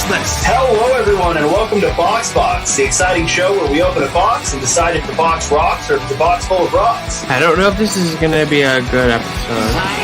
Christmas. Hello, everyone, and welcome to Box, the exciting show where we open a box and decide if the box rocks or if it's a box full of rocks. I don't know if this is going to be a good episode.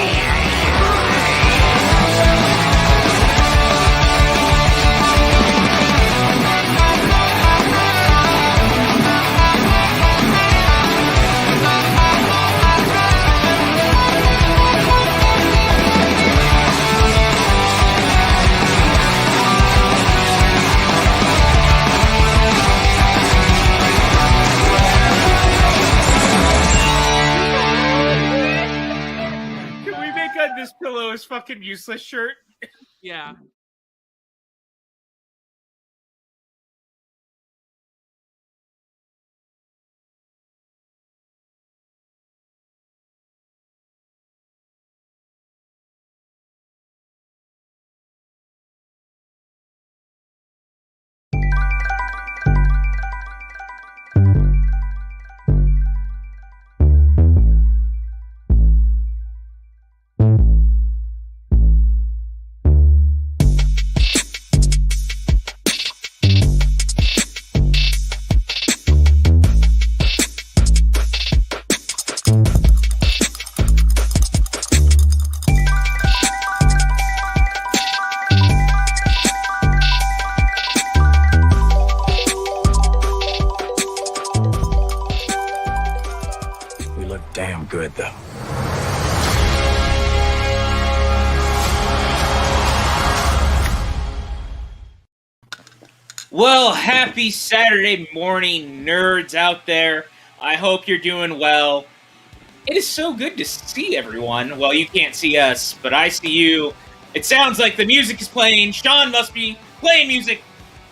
This pillow is fucking useless shirt. Yeah. Damn good, though. Well, happy Saturday morning, nerds out there. I hope you're doing well. It is so good to see everyone. Well, you can't see us, but I see you. It sounds like the music is playing. Sean must be playing music.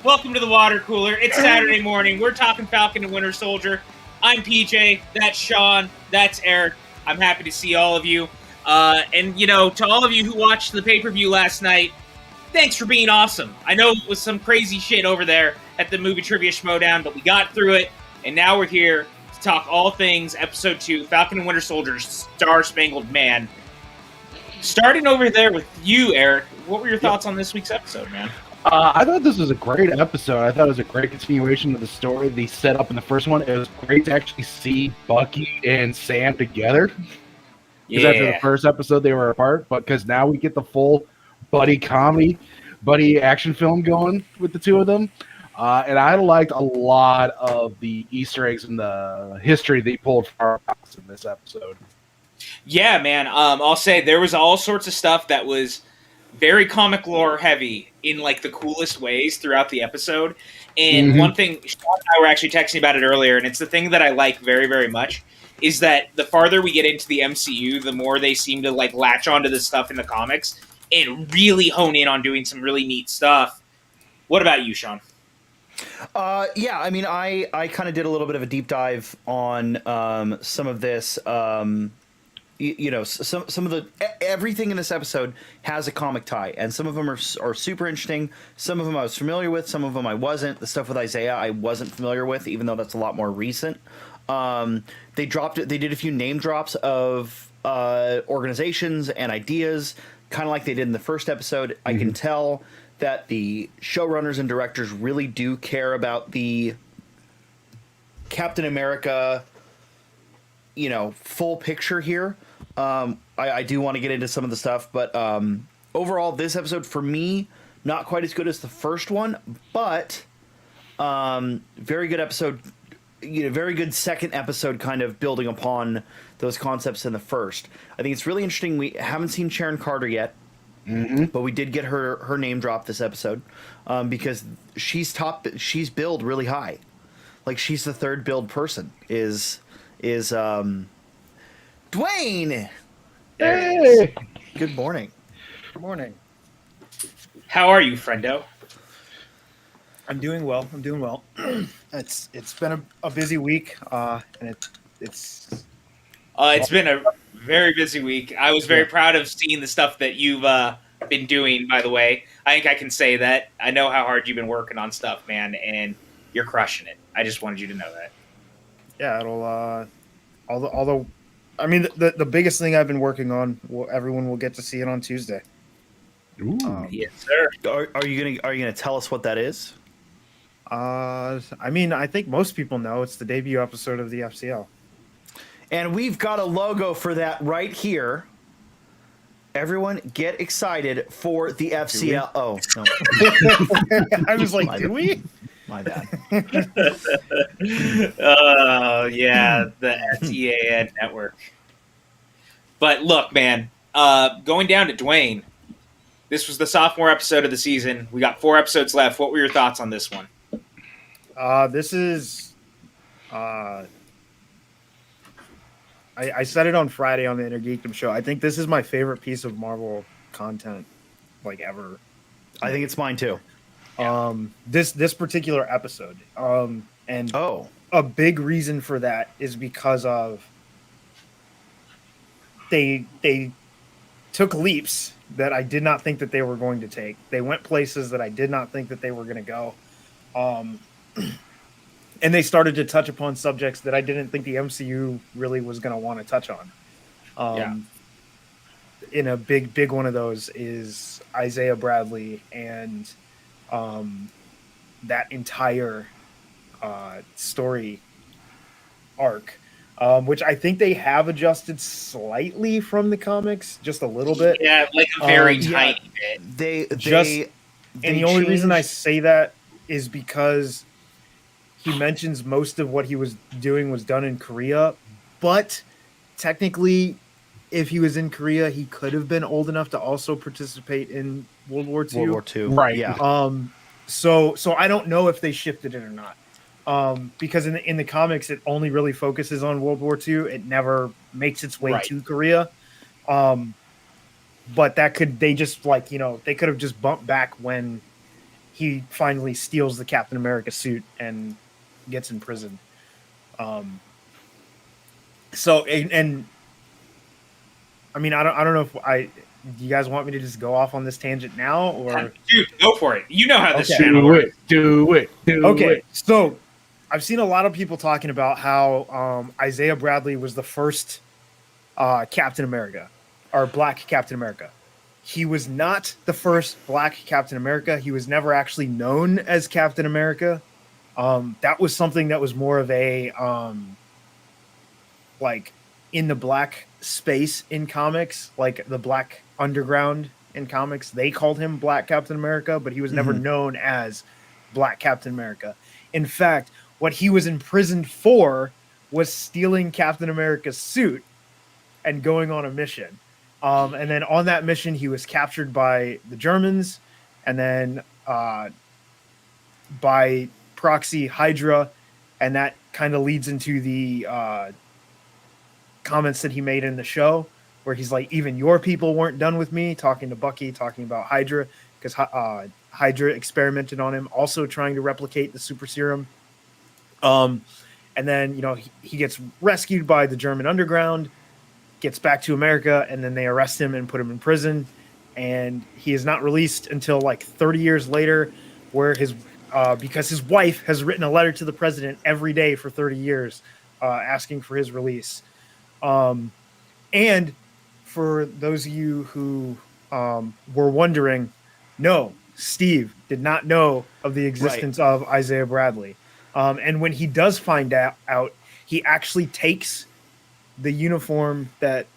Welcome to the water cooler. It's Saturday morning. We're talking Falcon and Winter Soldier. I'm PJ. That's Sean. That's Eric. I'm happy to see all of you. And, you know, to all of you who watched the pay-per-view last night, thanks for being awesome. I know it was some crazy shit over there at the Movie Trivia Schmodown, but we got through it, and now we're here to talk all things Episode 2, Falcon and Winter Soldier, Star-Spangled Man. Starting over there with you, Eric, what were your thoughts on this week's episode, man? I thought this was a great episode. I thought it was a great continuation of the story they set up in the first one. It was great to actually see Bucky and Sam together. Because after the first episode, they were apart. But because now we get the full buddy comedy, buddy action film going with the two of them. And I liked a lot of the Easter eggs and the history they pulled from in this episode. Yeah, man. I'll say there was all sorts of stuff that was very comic lore heavy in like the coolest ways throughout the episode. And one thing, Sean and I were actually texting about it earlier, and it's the thing that I like very, very much, is that the farther we get into the MCU, the more they seem to like latch onto this stuff in the comics and really hone in on doing some really neat stuff. What about you, Sean? Yeah, I mean, I kind of did a little bit of a deep dive on some of this. You know, some of the everything in this episode has a comic tie, and some of them are super interesting. Some of them I was familiar with, some of them I wasn't. The stuff with Isaiah I wasn't familiar with, even though that's a lot more recent. They did a few name drops of organizations and ideas, kind of like they did in the first episode. I can tell that the showrunners and directors really do care about the Captain America, you know, full picture here. I do want to get into some of the stuff, but overall, this episode for me, not quite as good as the first one, but very good episode. You know, very good second episode, kind of building upon those concepts in the first. I think it's really interesting. We haven't seen Sharon Carter yet, but we did get her name drop this episode because she's billed really high. Like she's the third billed person. Is Dwayne. Hey! Good morning. Good morning. How are you, friendo? I'm doing well. It's been a busy week, and it's been a very busy week. I was very proud of seeing the stuff that you've been doing, by the way. I think I can say that. I know how hard you've been working on stuff, man, and you're crushing it. I just wanted you to know that. Yeah, it'll although I mean the biggest thing I've been working on, everyone will get to see it on Tuesday. Ooh. Yes, sir. Are you gonna tell us what that is? I mean, I think most people know it's the debut episode of the FCL. And we've got a logo for that right here. Everyone, get excited for the FCL. Oh no, I was like, My do we? my bad. Oh, yeah, the TAN network. But look, man, going down to Dwayne, this was the sophomore episode of the season. We got 4 episodes left. What were your thoughts on this one? This is. I said it on Friday on the Inner Geekdom show. I think this is my favorite piece of Marvel content, like ever. I think it's mine too. This particular episode. And Oh, a big reason for that is because of they took leaps that I did not think that they were going to take. They went places that I did not think that they were going to go. And they started to touch upon subjects that I didn't think the MCU really was going to want to touch on. In a big one of those is Isaiah Bradley and that entire story arc, which I think they have adjusted slightly from the comics, just a little bit. Yeah, like a very yeah. tiny bit. And the only reason I say that is because he mentions most of what he was doing was done in Korea, but technically, if he was in Korea, he could have been old enough to also participate in World War II. World War II. Right. Yeah. So I don't know if they shifted it or not. Because in the comics, it only really focuses on World War II. It never makes its way to Korea. But they could have just bumped back when he finally steals the Captain America suit and gets in prison. And I mean, I don't know if do you guys want me to just go off on this tangent now, or Dude, go for it. You know how this Okay. channel works. Do it. okay? So I've seen a lot of people talking about how Isaiah Bradley was the first Captain America, or Black Captain America. He was not the first Black Captain America. He was never actually known as Captain America. That was something that was more of a like in the black space in comics, like the Black Underground in comics. They called him Black Captain America, but he was never known as Black Captain America. In fact, what he was imprisoned for was stealing Captain America's suit and going on a mission. And then on that mission, he was captured by the Germans, and then by proxy Hydra, and that kind of leads into the comments that he made in the show, where he's like, even your people weren't done with me, talking to Bucky, talking about Hydra, because Hydra experimented on him, also trying to replicate the super serum. And then, he gets rescued by the German underground, gets back to America, and then they arrest him and put him in prison. And he is not released until like 30 years later, where because his wife has written a letter to the president every day for 30 years, asking for his release. And for those of you who were wondering, no, Steve did not know of the existence of Isaiah Bradley. And when he does find out, he actually takes the uniform that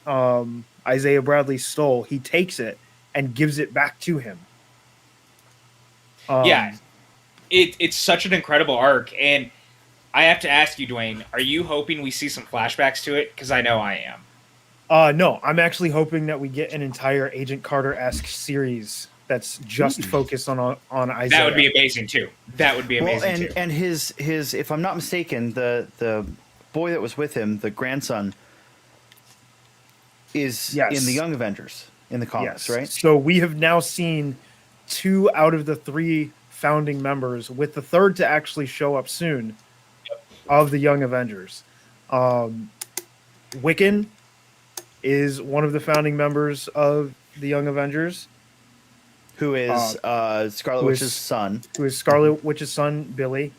Isaiah Bradley stole. He takes it and gives it back to him. It's such an incredible arc, and I have to ask you, Dwayne, are you hoping we see some flashbacks to it? Because I know I am. No, I'm actually hoping that we get an entire Agent Carter-esque series that's just focused on Isaiah. That would be amazing too. And his if I'm not mistaken, the boy that was with him, the grandson, is in the Young Avengers in the comics, right? So we have now seen 2 out of the 3 founding members, with the third to actually show up soon, of the Young Avengers. Wiccan is one of the founding members of the Young Avengers. Who is Scarlet Witch's son. Who is Scarlet Witch's son, Billy.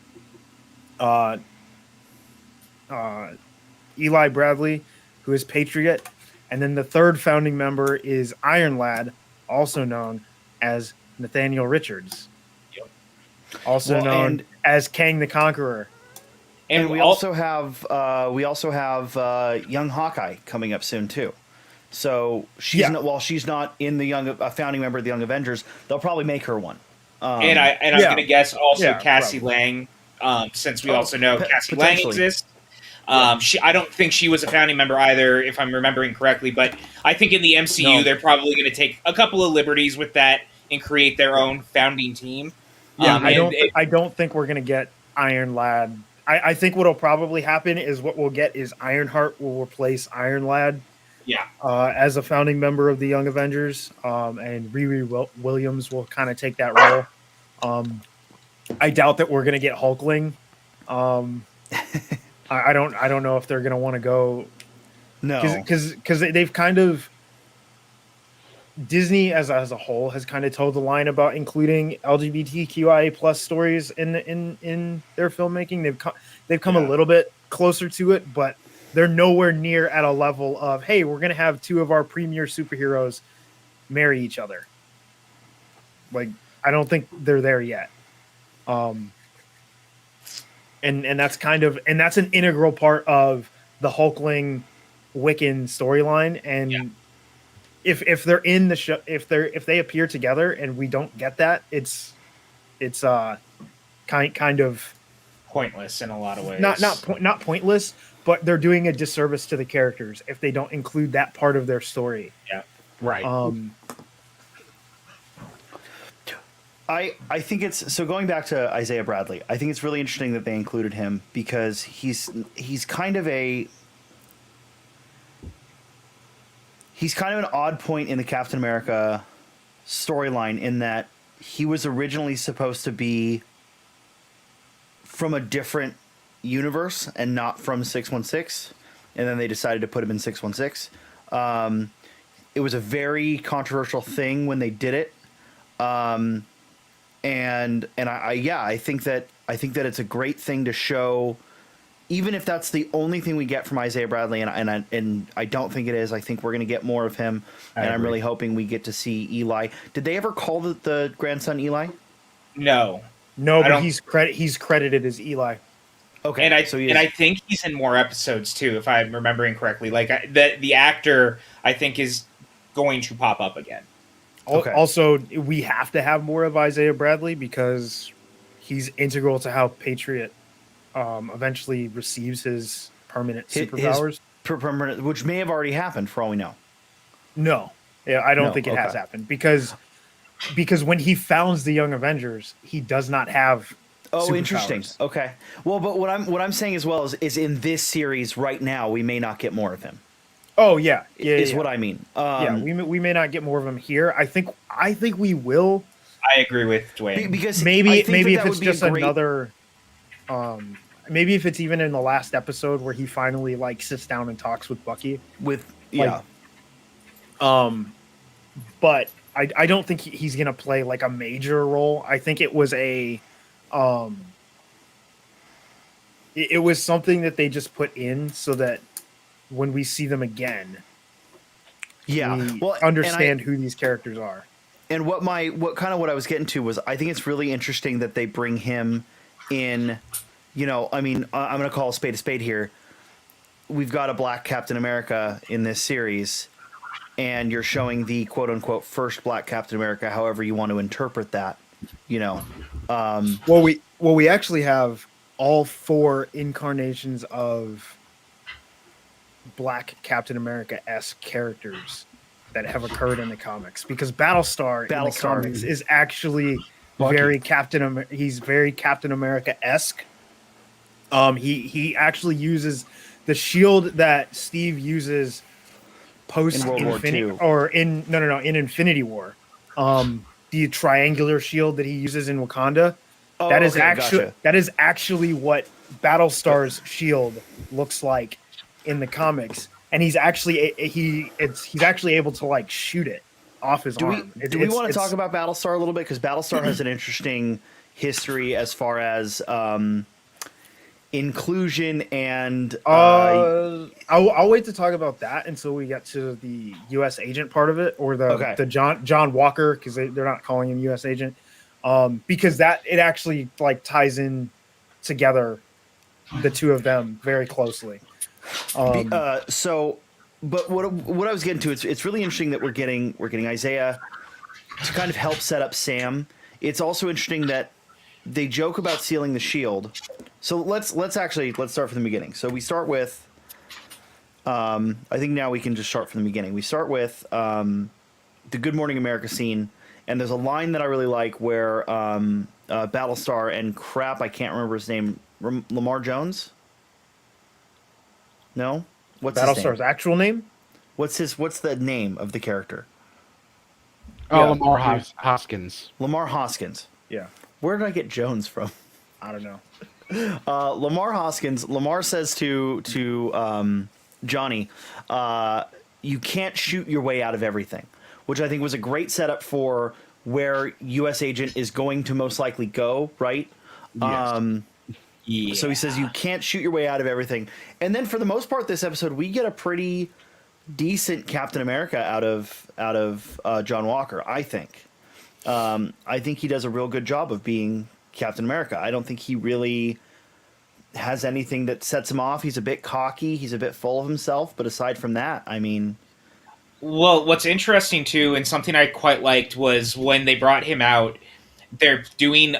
Eli Bradley, who is Patriot. And then the third founding member is Iron Lad, also known as Nathaniel Richards, Yep. also known as Kang the Conqueror. And we also have young Hawkeye coming up soon too. So she's not, while she's not in the a founding member of the Young Avengers, they'll probably make her one. And I'm going to guess also Cassie probably. Lang, since we also know Cassie Lang exists. I don't think she was a founding member either, if I'm remembering correctly. But I think in the MCU, they're probably going to take a couple of liberties with that and create their own founding team. Yeah, I don't think we're going to get Iron Lad. I think what'll probably happen is what we'll get is Ironheart will replace Iron Lad. Yeah. As a founding member of the Young Avengers, and Riri Williams will kind of take that role. I doubt that we're going to get Hulkling. I don't know if they're going to want to go. No, because they've kind of Disney as a whole has kind of told the line about including LGBTQIA plus stories in their filmmaking. They've come a little bit closer to it, but they're nowhere near at a level of, hey, we're going to have two of our premier superheroes marry each other. Like, I don't think they're there yet. And that's that's an integral part of the Hulkling Wiccan storyline. And if they're in the show, if they appear together and we don't get that, it's kind of pointless in a lot of ways. Not pointless, but they're doing a disservice to the characters if they don't include that part of their story. Yeah. Right. I think it's so going back to Isaiah Bradley. I think it's really interesting that they included him because he's kind of an odd point in the Captain America storyline in that he was originally supposed to be from a different universe and not from 616, and then they decided to put him in 616. It was a very controversial thing when they did it. I think that it's a great thing to show, even if that's the only thing we get from Isaiah Bradley, and I don't think it is. I think we're going to get more of him, and I'm really hoping we get to see Eli. Did they ever call the grandson Eli? No, but he's credited as Eli. Okay, and I think he's in more episodes too, if I'm remembering correctly. Like the actor, I think, is going to pop up again. Okay. Also, we have to have more of Isaiah Bradley because he's integral to how Patriot eventually receives his permanent superpowers. Permanent, which may have already happened for all we know. No. Yeah, I don't think it has happened because when he founds the Young Avengers, he does not have superpowers. Interesting. Okay. Well, but what I'm saying as well is in this series right now, we may not get more of him. Oh yeah, what I mean. We may not get more of him here. I think we will. I agree with Dwayne because maybe if it's just another, maybe if it's even in the last episode where he finally like sits down and talks with Bucky. But I don't think he's gonna play like a major role. I think it was it was something that they just put in so that when we see them again, we understand who these characters are. And what I was getting to was, I think it's really interesting that they bring him in. I'm going to call a spade here. We've got a black Captain America in this series, and you're showing the quote unquote first black Captain America, however you want to interpret that. We actually have all 4 incarnations of black Captain America-esque characters that have occurred in the comics, because Battlestar in the comics is actually he's very Captain America-esque. He actually uses the shield that Steve uses post Infinity or in Infinity War. The triangular shield that he uses in Wakanda. That is actually what Battlestar's shield looks like in the comics, and he's actually able to like shoot it off his arm. Do we want to talk about Battlestar a little bit, because Battlestar has an interesting history as far as inclusion and I'll wait to talk about that until we get to the U.S. agent part of it, or the John Walker, because they're not calling him U.S. agent, because that it actually like ties in together the two of them very closely. But what I was getting to, it's really interesting that we're getting Isaiah to kind of help set up Sam. It's also interesting that they joke about sealing the shield. So let's start from the beginning. So we start with, I think now we can just start from the beginning. We start with the Good Morning America scene, and there's a line that I really like where Battlestar and crap, I can't remember his name, Lamar Jones? No? What's Battlestar's actual name? What's the name of the character? Oh, Lamar Hoskins. Lamar Hoskins. Yeah. Where did I get Jones from? I don't know. Lamar Hoskins. Lamar says to Johnny, you can't shoot your way out of everything, which I think was a great setup for where U.S. agent is going to most likely go, right? Yes. Yeah. So he says you can't shoot your way out of everything. And then for the most part this episode, we get a pretty decent Captain America out of John Walker, I think. I think he does a real good job of being Captain America. I don't think he really has anything that sets him off. He's a bit cocky. He's a bit full of himself. But aside from that, I mean... Well, what's interesting, too, and something I quite liked, was when they brought him out, they're doing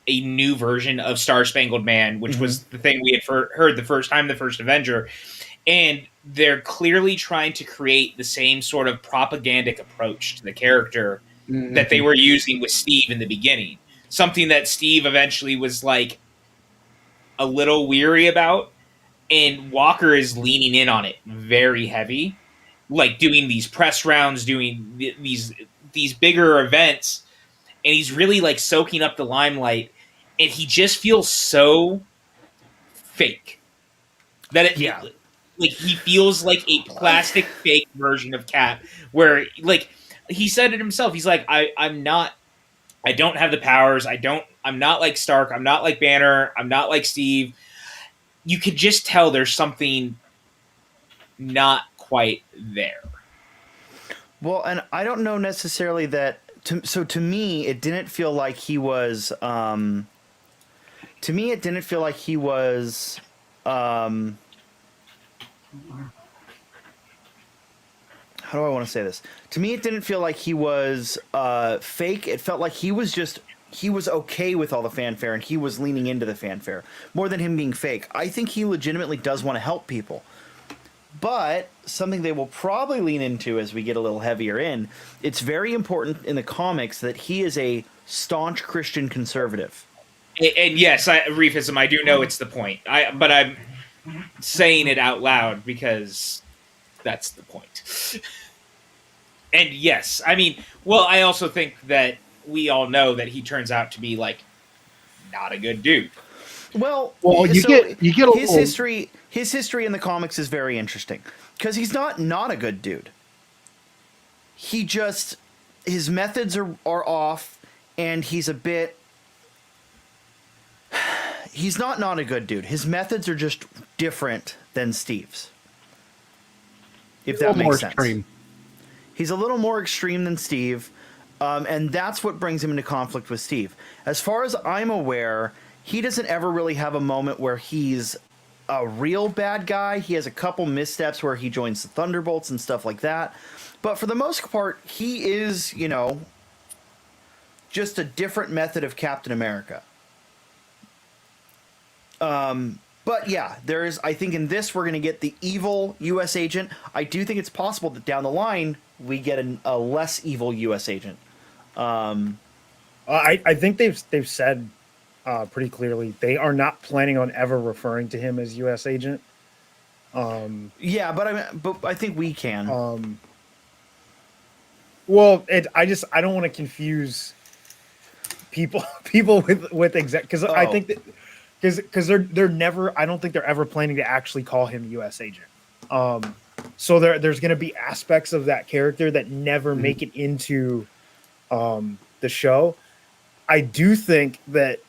a new version of Star Spangled Man, which was the thing we had heard the first time, the first Avenger. And they're clearly trying to create the same sort of propagandic approach to the character that they were using with Steve in the beginning. Something that Steve eventually was like a little weary about, and Walker is leaning in on it very heavy, like doing these press rounds, doing these bigger events, and he's really like soaking up the limelight, and he just feels so fake that like he feels like a plastic fake version of Cap, where like he said it himself. He's like, I don't have the powers. I'm not like Stark. I'm not like Banner. I'm not like Steve. You could just tell there's something not quite there. Well, and I don't know necessarily that. To me, it didn't feel like he was. To me, it didn't feel like he was. How do I want to say this? To me, it didn't feel like he was fake. It felt like he was okay with all the fanfare, and he was leaning into the fanfare more than him being fake. I think he legitimately does want to help people. But something they will probably lean into as we get a little heavier in, it's very important in the comics that he is a staunch Christian conservative. And yes, Reefism, I do know it's the point. But I'm saying it out loud because that's the point. And yes, I mean, well, I also think that we all know that he turns out to be like not a good dude. Well, you get his history in the comics is very interesting because he's not a good dude. He just, his methods are off, and he's a bit. He's not a good dude. His methods are just different than Steve's. If that makes sense. Extreme. He's a little more extreme than Steve, and that's what brings him into conflict with Steve. As far as I'm aware, he doesn't ever really have a moment where he's a real bad guy. He has a couple missteps where he joins the Thunderbolts and stuff like that. But for the most part, he is, just a different method of Captain America. But yeah, I think in this we're going to get the evil U.S. agent. I do think it's possible that down the line we get a less evil U.S. agent. I think they've said pretty clearly they are not planning on ever referring to him as U.S. agent. Yeah, but I think we can. Well, I don't want to confuse people with exact, because I think that. Because they're never, I don't think they're ever planning to actually call him U.S. agent. So there's going to be aspects of that character that never make it into the show. I do think that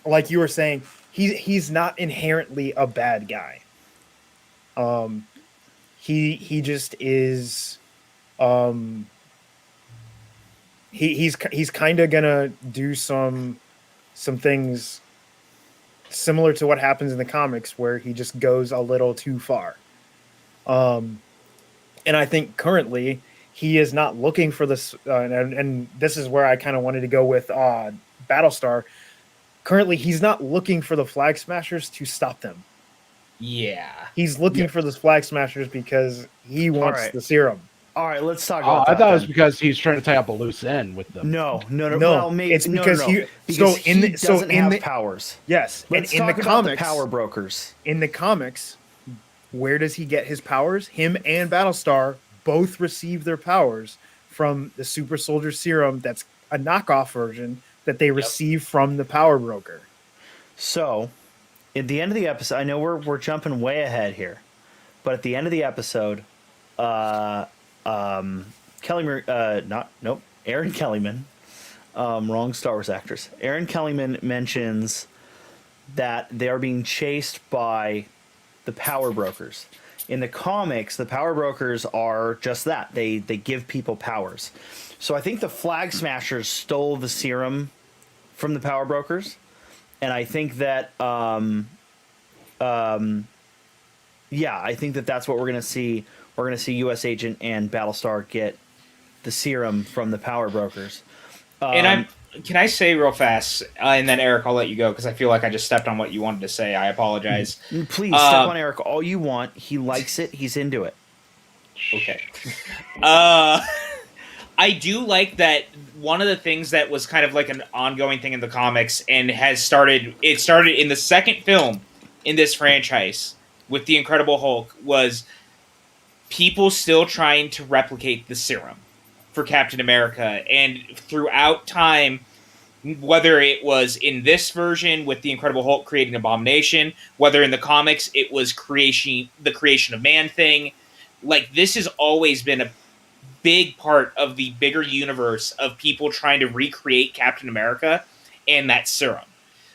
like you were saying, he's not inherently a bad guy. He just is. He's kind of gonna do some things similar to what happens in the comics, where he just goes a little too far. And I think currently he is not looking for this, and this is where I kind of wanted to go with Battlestar. Currently, he's not looking for the Flag Smashers to stop them. Yeah. He's looking for the Flag Smashers because he wants the serum. All right, let's talk about I that. thought it was because he's trying to tie up a loose end with them. No. Well, maybe, it's because he doesn't have powers. Yes, let's and in talk the about comics, the power brokers. In the comics, where does he get his powers? Him and Battlestar both receive their powers from the Super Soldier Serum. That's a knockoff version that they receive from the power broker. So, at the end of the episode, I know we're jumping way ahead here, but at the end of the episode, Aaron Kellyman, wrong Star Wars actress. Aaron Kellyman mentions that they are being chased by the power brokers. In the comics, the power brokers are just that. They give people powers. So I think the Flag Smashers stole the serum from the power brokers, and I think that I think that that's what we're gonna see. We're gonna see U.S. Agent and Battlestar get the serum from the power brokers. And can I say real fast, and then Eric, I'll let you go because I feel like I just stepped on what you wanted to say. I apologize. Please step on Eric all you want. He likes it. He's into it. Okay. I do like that one of the things that was kind of like an ongoing thing in the comics and it started in the second film in this franchise with the Incredible Hulk was people still trying to replicate the serum for Captain America. And throughout time, whether it was in this version with the Incredible Hulk creating Abomination, whether in the comics it was the creation of man thing, like this has always been a big part of the bigger universe of people trying to recreate Captain America and that serum.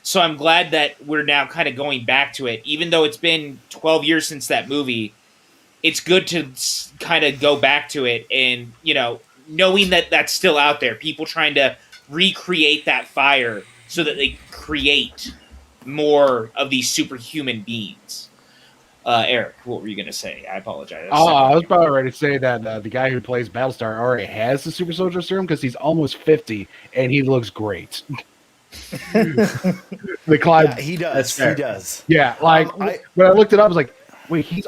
So I'm glad that we're now kind of going back to it. Even though it's been 12 years since that movie, it's good to kind of go back to it and, you know, knowing that that's still out there. People trying to recreate that fire so that they create more of these superhuman beings. Eric, what were you going to say? I apologize. I was probably ready to say that the guy who plays Battlestar already has the Super Soldier Serum because he's almost 50 and he looks great. The Clyde, he does. He does. Yeah, like when I looked it up, I was like, wait, he's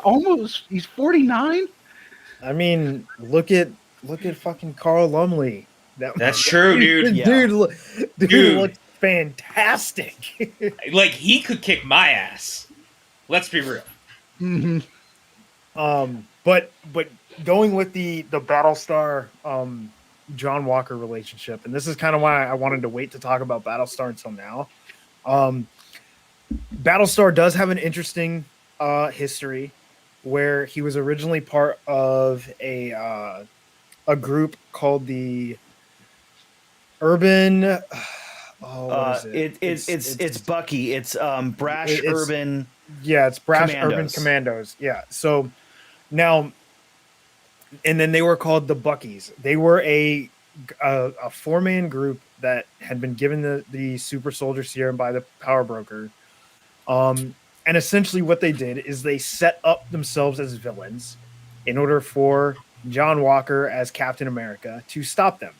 49? I mean, look at fucking Carl Lumley. That's true, dude. Dude looks fantastic. Like he could kick my ass. Let's be real. Mm-hmm. But going with the Battlestar John Walker relationship, and this is kind of why I wanted to wait to talk about Battlestar until now. Battlestar does have an interesting history where he was originally part of a group called the Urban. What is it? It's Bucky. It's Brash Urban. Yeah, it's Brash Commandos. Urban Commandos. Yeah. So now, and then they were called the Buckies. They were a 4-man group that had been given the Super Soldier Serum by the power broker. And essentially what they did is they set up themselves as villains in order for John Walker as Captain America to stop them.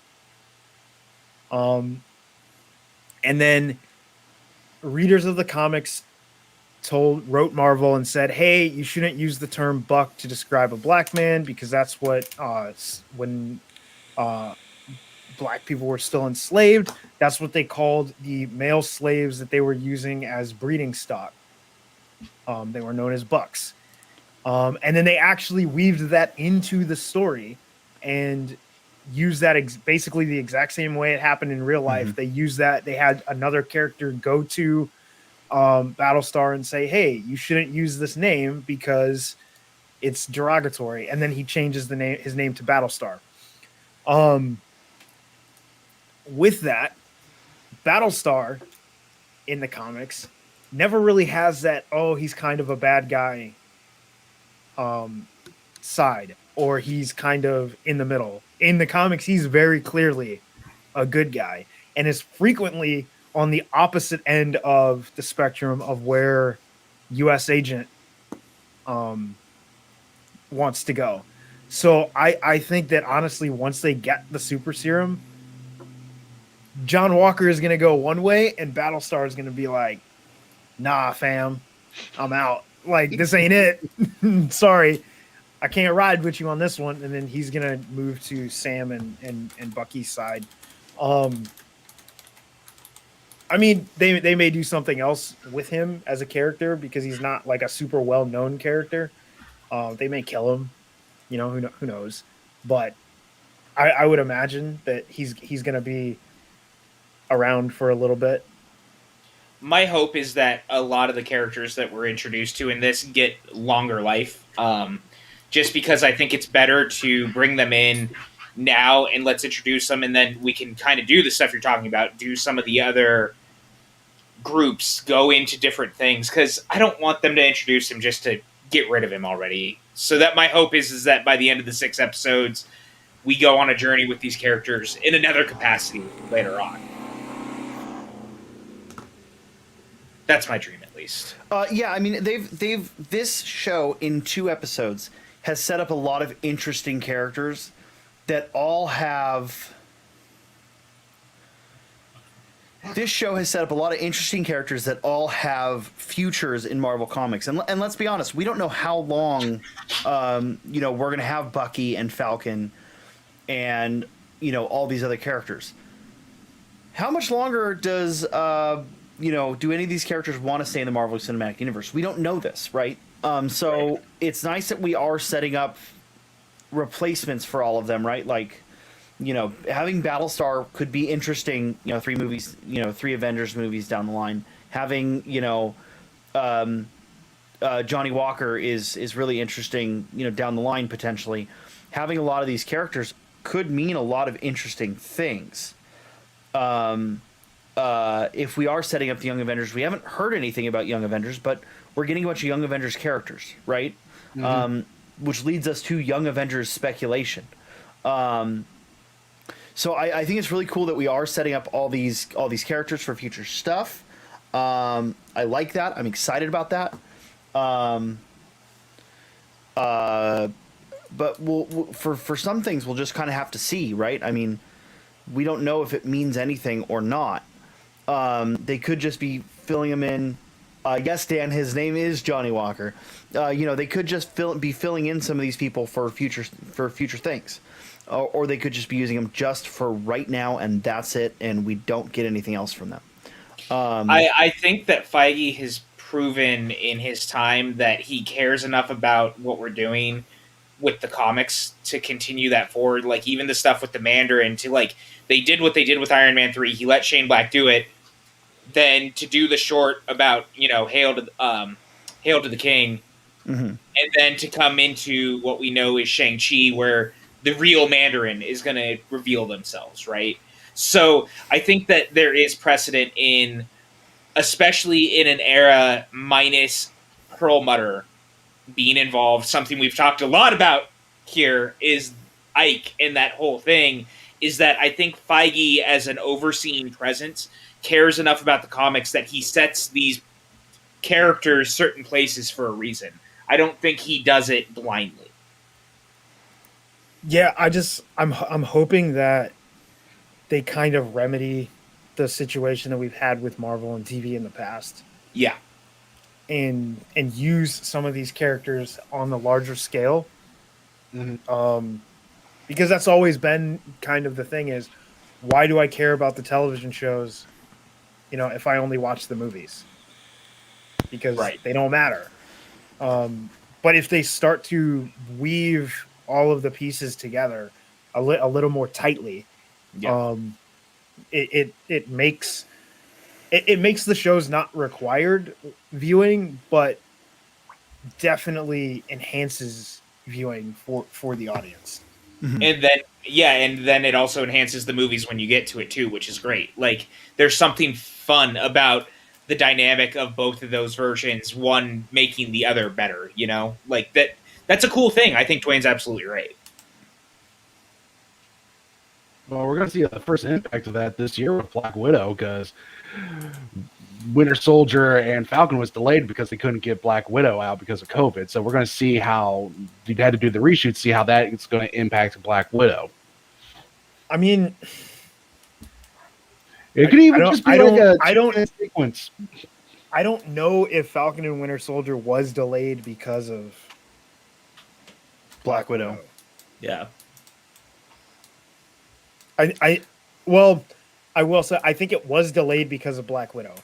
And then readers of the comics wrote Marvel and said, hey, you shouldn't use the term buck to describe a black man because that's what when black people were still enslaved, that's what they called the male slaves that they were using as breeding stock. They were known as bucks. And then they actually weaved that into the story and used that basically the exact same way it happened in real life. Mm-hmm. They used that. They had another character go to Battlestar and say, hey, you shouldn't use this name because it's derogatory. And then he changes his name to Battlestar. With that, Battlestar in the comics never really has that, oh, he's kind of a bad guy side, or he's kind of in the middle. In the comics, he's very clearly a good guy and is frequently on the opposite end of the spectrum of where US Agent wants to go. So I think that honestly, once they get the super serum, John Walker is going to go one way and Battlestar is going to be like, nah, fam, I'm out. Like, this ain't it. Sorry, I can't ride with you on this one. And then he's going to move to Sam and Bucky's side. I mean, they may do something else with him as a character because he's not like a super well-known character. They may kill him, you know, who knows? But I would imagine that he's going to be around for a little bit. My hope is that a lot of the characters that we're introduced to in this get longer life. Just because I think it's better to bring them in now and let's introduce them, and then we can kind of do the stuff you're talking about, do some of the other groups, go into different things, because I don't want them to introduce him just to get rid of him already. So that my hope is that by the end of the 6 episodes, we go on a journey with these characters in another capacity later on. That's my dream, at least. Yeah, I mean, they've this show in 2 episodes has set up a lot of interesting characters that all have. This show has set up a lot of interesting characters that all have futures in Marvel Comics, and let's be honest, we don't know how long, we're going to have Bucky and Falcon, and all these other characters. How much longer does do any of these characters want to stay in the Marvel Cinematic Universe? We don't know this, right? So it's nice that we are setting up replacements for all of them, right? Like, having Battlestar could be interesting, 3 movies, 3 Avengers movies down the line. Having, Johnny Walker is really interesting, down the line potentially. Having a lot of these characters could mean a lot of interesting things. If we are setting up the Young Avengers, we haven't heard anything about Young Avengers, but we're getting a bunch of Young Avengers characters, right? Mm-hmm. Which leads us to Young Avengers speculation. So I think it's really cool that we are setting up all these characters for future stuff. I like that. I'm excited about that. But for some things, we'll just kind of have to see, right? I mean, we don't know if it means anything or not. They could just be filling him in. Yes, Dan, his name is Johnny Walker. They could just be filling in some of these people for future things. Or they could just be using them just for right now, and that's it, and we don't get anything else from them. I think that Feige has proven in his time that he cares enough about what we're doing with the comics to continue that forward. Like, even the stuff with the Mandarin, to like, they did what they did with Iron Man 3. He let Shane Black do it. Then to do the short about, Hail to the King, mm-hmm. and then to come into what we know is Shang-Chi, where the real Mandarin is going to reveal themselves, right? So I think that there is precedent in, especially in an era minus Perlmutter being involved. Something we've talked a lot about here is Ike and that whole thing, is that I think Feige, as an overseeing presence, cares enough about the comics that he sets these characters certain places for a reason. I don't think he does it blindly. Yeah, I'm hoping that they kind of remedy the situation that we've had with Marvel and TV in the past. Yeah. And use some of these characters on the larger scale. Mm-hmm. Because that's always been kind of the thing is, why do I care about the television shows, if I only watch the movies? Because they don't matter. But if they start to weave all of the pieces together a little more tightly, it makes the shows not required viewing, but definitely enhances viewing for the audience. Mm-hmm. And then it also enhances the movies when you get to it too, which is great. Like, there's something fun about the dynamic of both of those versions, one making the other better, you know? Like, that's a cool thing. I think Dwayne's absolutely right. Well, we're going to see the first impact of that this year with Black Widow, because Winter Soldier and Falcon was delayed because they couldn't get Black Widow out because of COVID. So we're going to see how they had to do the reshoot, see how that is going to impact Black Widow. I mean, it could even just be like a sequence. I don't know if Falcon and Winter Soldier was delayed because of Black Widow. Yeah. I will say I think it was delayed because of Black Widow,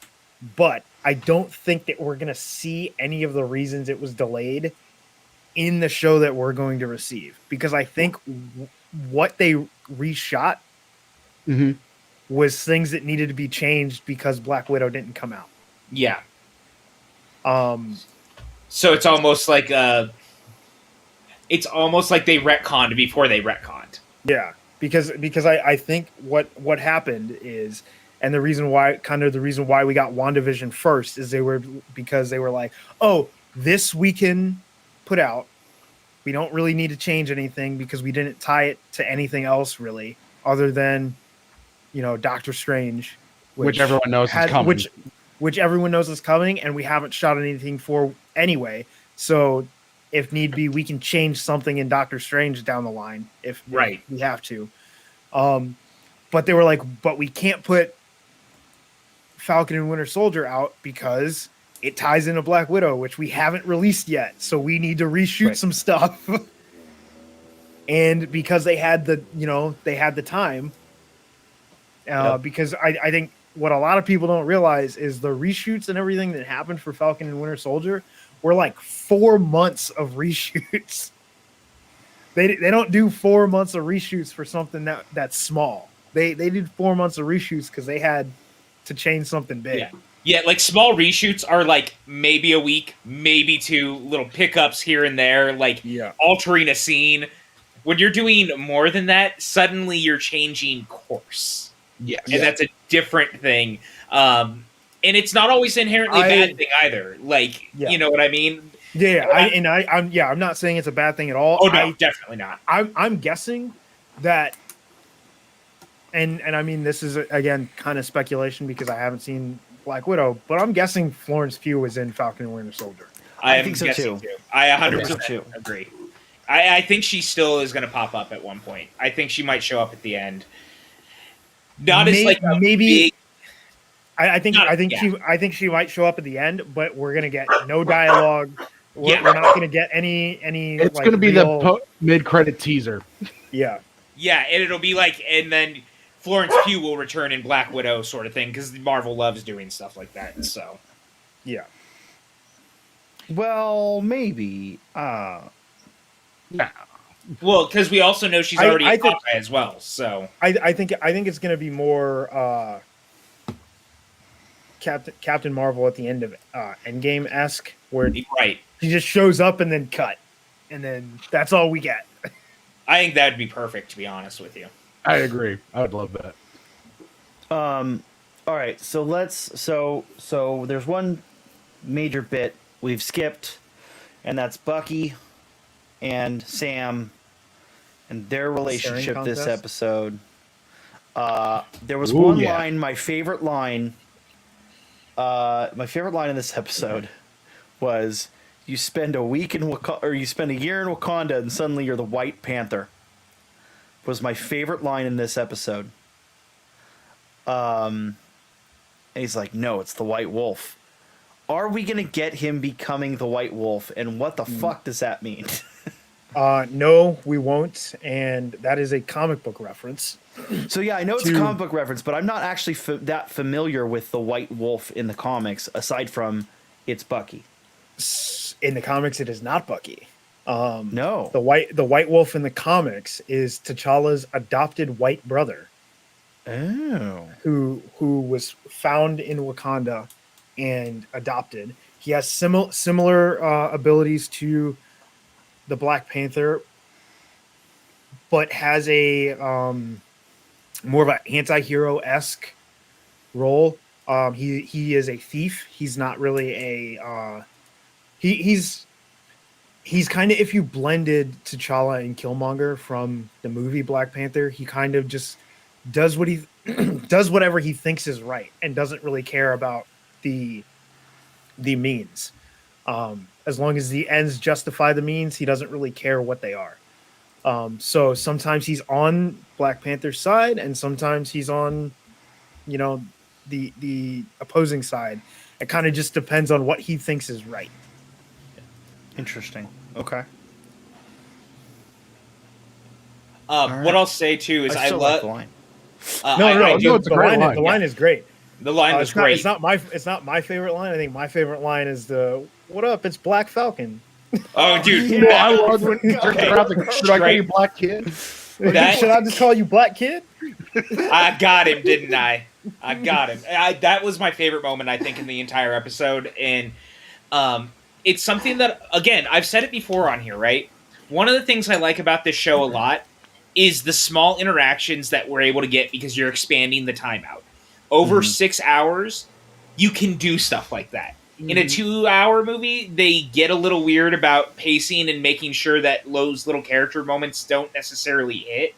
but I don't think that we're going to see any of the reasons it was delayed in the show that we're going to receive, because I think what they reshot was things that needed to be changed because Black Widow didn't come out. Yeah. So it's almost like they retconned before they retconned. Yeah. Because I think what happened is, and the reason why we got WandaVision first is because they were like, oh, this we can put out. We don't really need to change anything because we didn't tie it to anything else really, other than, Doctor Strange, which everyone knows is coming. Which everyone knows is coming, and we haven't shot anything for anyway. So if need be, we can change something in Doctor Strange down the line if we have to. But they were like, but we can't put Falcon and Winter Soldier out because it ties into Black Widow, which we haven't released yet. So we need to reshoot some stuff. And because they had the time, because I think what a lot of people don't realize is the reshoots and everything that happened for Falcon and Winter Soldier were like 4 months of reshoots. They don't do 4 months of reshoots for something that's small. They did 4 months of reshoots because they had to change something big. Yeah, like small reshoots are like maybe a week, maybe 2 little pickups here and there, like altering a scene. When you're doing more than that, suddenly you're changing course. Yes. And that's a different thing. And it's not always inherently a bad thing either. Like, you know what I mean? Yeah, I'm not saying it's a bad thing at all. Oh no, definitely not. I'm guessing that, and I mean this is again kind of speculation because I haven't seen Black Widow, but I'm guessing Florence Pugh was in Falcon and Winter Soldier. I think so too. I 100% agree. I think she still is going to pop up at one point. I think she might show up at the end. Not as like maybe. I think she might show up at the end, but we're gonna get no dialogue. We're not gonna get any. It's gonna be the mid-credit teaser. Yeah. Yeah, and it'll be like, and then Florence Pugh will return in Black Widow, sort of thing, because Marvel loves doing stuff like that. So. Yeah. Well, maybe. Nah. Well, because we also know she's already in Hawkeye as well. So I think it's gonna be more. Captain Marvel at the end of Endgame-esque, where he just shows up and then cut, and then that's all we get. I think that'd be perfect, to be honest with you. I agree. I would love that. All right, so there's one major bit we've skipped, and that's Bucky and Sam and their relationship this episode. There was one line, my favorite line in this episode was, you spend a week in Wakanda, or you spend a year in Wakanda and suddenly you're the White Panther. Was my favorite line in this episode. And he's like, no, it's the White Wolf. Are we going to get him becoming the White Wolf? And what the fuck does that mean? No, we won't. And that is a comic book reference. So yeah, I know it's a comic book reference, but I'm not actually that familiar with the White Wolf in the comics, aside from it's Bucky. In the comics, it is not Bucky. No, the White Wolf in the comics is T'Challa's adopted white brother. Oh, who was found in Wakanda and adopted. He has similar abilities to the Black Panther, but has a more of an anti-hero-esque role. He is a thief. He's not really a he's kind of, if you blended T'Challa and Killmonger from the movie Black Panther, he kind of just does what he does whatever he thinks is right and doesn't really care about the means. As long as the ends justify the means, he doesn't really care what they are. So sometimes he's on Black Panther's side, and sometimes he's on, the opposing side. It kind of just depends on what he thinks is right. Interesting. Okay. What I'll say too is I still love like the line. The line is great. The line was great. It's not my favorite line. I think my favorite line is the "What up? It's Black Falcon." Oh, dude! Yeah. I love when should I call you Black Kid? Should I just call you Black Kid? I got him, didn't I? I got him. That was my favorite moment, I think, in the entire episode, and it's something that, again, I've said it before on here, right? One of the things I like about this show a lot is the small interactions that we're able to get because you're expanding the time out. Over 6 hours, you can do stuff like that. In a 2-hour movie, they get a little weird about pacing and making sure that those little character moments don't necessarily hit.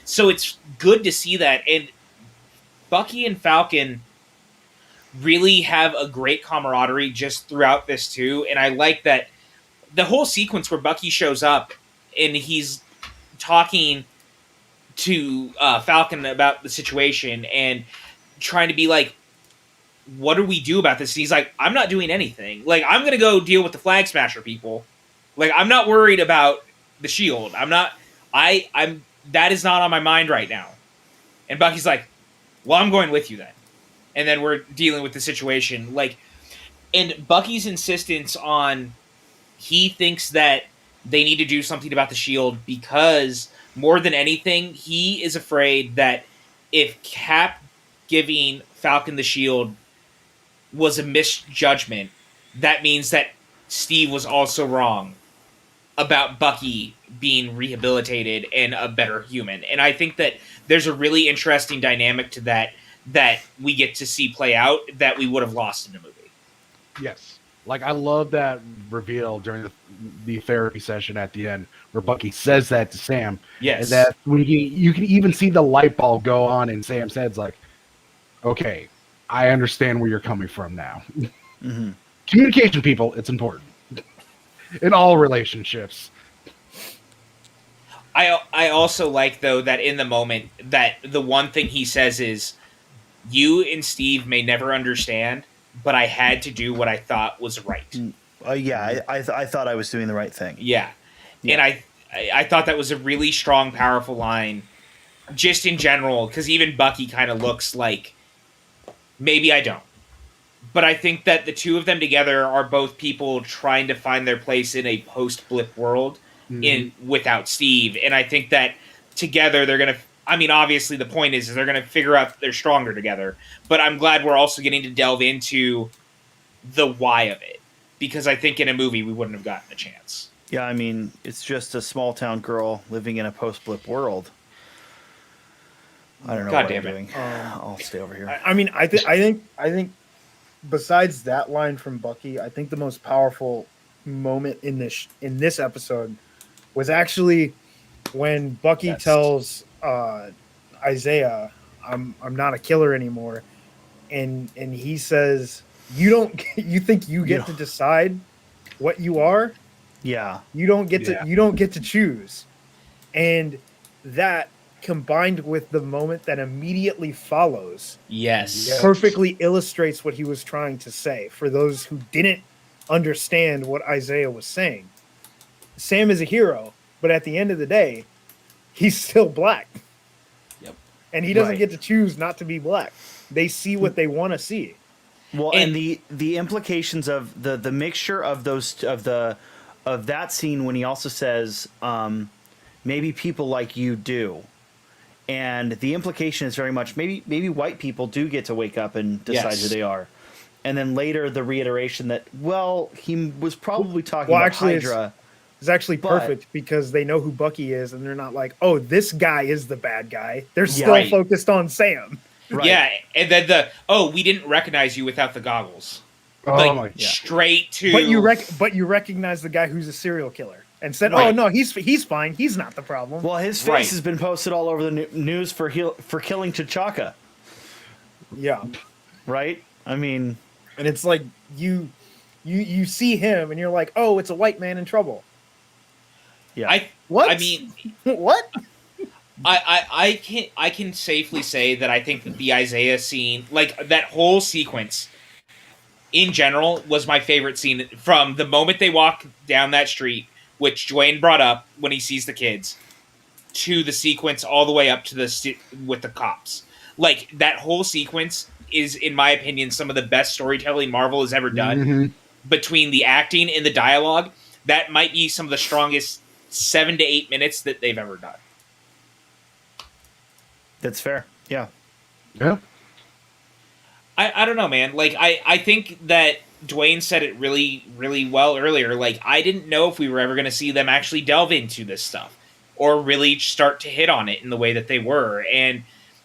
So it's good to see that. And Bucky and Falcon really have a great camaraderie just throughout this too. And I like that the whole sequence where Bucky shows up and he's talking to Falcon about the situation and trying to be like, what do we do about this? And he's like, I'm not doing anything. Like, I'm going to go deal with the Flag Smasher people. Like, I'm not worried about the Shield. That is not on my mind right now. And Bucky's like, well, I'm going with you then. And then we're dealing with the situation. Like, and Bucky's insistence on, he thinks that they need to do something about the Shield because more than anything, he is afraid that if Cap giving Falcon the Shield was a misjudgment, that means that Steve was also wrong about Bucky being rehabilitated and a better human. And I think that there's a really interesting dynamic to that we get to see play out that we would have lost in the movie. Yes. Like, I love that reveal during the therapy session at the end where Bucky says that to Sam. Yes. And that when you can even see the light bulb go on in Sam's head's like, okay, I understand where you're coming from now. Mm-hmm. Communication, people, it's important. In all relationships. I also like, though, that in the moment, that the one thing he says is, you and Steve may never understand, but I had to do what I thought was right. I thought I was doing the right thing. Yeah. And I thought that was a really strong, powerful line, just in general, because even Bucky kind of looks like, maybe I don't. But I think that the two of them together are both people trying to find their place in a post-blip world without Steve. And I think that together they're going to... I mean, obviously the point is they're going to figure out they're stronger together. But I'm glad we're also getting to delve into the why of it. Because I think in a movie we wouldn't have gotten a chance. Yeah, I mean, it's just a small-town girl living in a post-blip world. I don't know what I'm doing. I'll stay over here. I think besides that line from Bucky, I think the most powerful moment in this episode was actually when Bucky tells Isaiah, "I'm not a killer anymore," and he says, "You think you get to decide what you are? Yeah, you don't get to choose," and that, combined with the moment that immediately follows, perfectly illustrates what he was trying to say for those who didn't understand what Isaiah was saying. Sam is a hero, but at the end of the day, he's still black. Yep. And he doesn't get to choose not to be black. They see what they want to see. Well, and the implications of the mixture of those of that scene when he also says, maybe people like you do. And the implication is very much maybe white people do get to wake up and decide who they are. And then later the reiteration that, well, he was probably talking about Hydra. It's actually perfect because they know who Bucky is and they're not like, oh, this guy is the bad guy. They're still focused on Sam. Right. Yeah, and then we didn't recognize you without the goggles. Oh Like my! straight to But you recognize the guy who's a serial killer and said, Right. "Oh no, he's fine. He's not the problem." Well, his face Right. has been posted all over the news for killing T'Chaka, yeah, right? I mean, and it's like you see him and you're like, "Oh, it's a white man in trouble." yeah. What? I mean, what? I can safely say that I think that the Isaiah scene, like that whole sequence in general, was my favorite scene from the moment they walk down that street, which Dwayne brought up when he sees the kids, to the sequence all the way up to with the cops. Like that whole sequence is, in my opinion, some of the best storytelling Marvel has ever done. Mm-hmm. Between the acting and the dialogue, that might be some of the strongest 7 to 8 minutes that they've ever done. That's fair. Yeah. Yeah. I don't know, man. Like, I think that Dwayne said it really, really well earlier. Like, I didn't know if we were ever going to see them actually delve into this stuff or really start to hit on it in the way that they were. And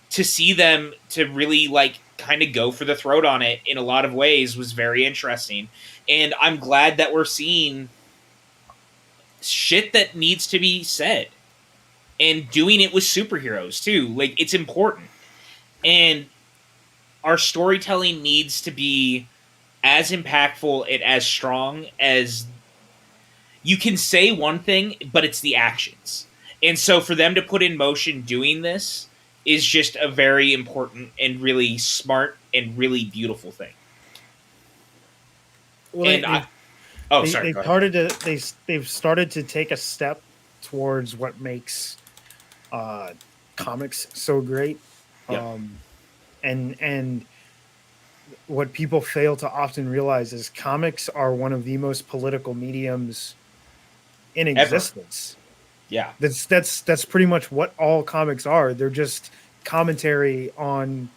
to see them to really, like, kind of go for the throat on it in a lot of ways was very interesting. And I'm glad that we're seeing shit that needs to be said. And doing it with superheroes, too. Like, it's important. And our storytelling needs to be as impactful and as strong as you can say one thing, but it's the actions. And so for them to put in motion doing this is just a very important and really smart and really beautiful thing. Well, And they've started to take a step towards what makes comics so great. Yeah. And what people fail to often realize is comics are one of the most political mediums in existence. Yeah. That's pretty much what all comics are. They're just commentary on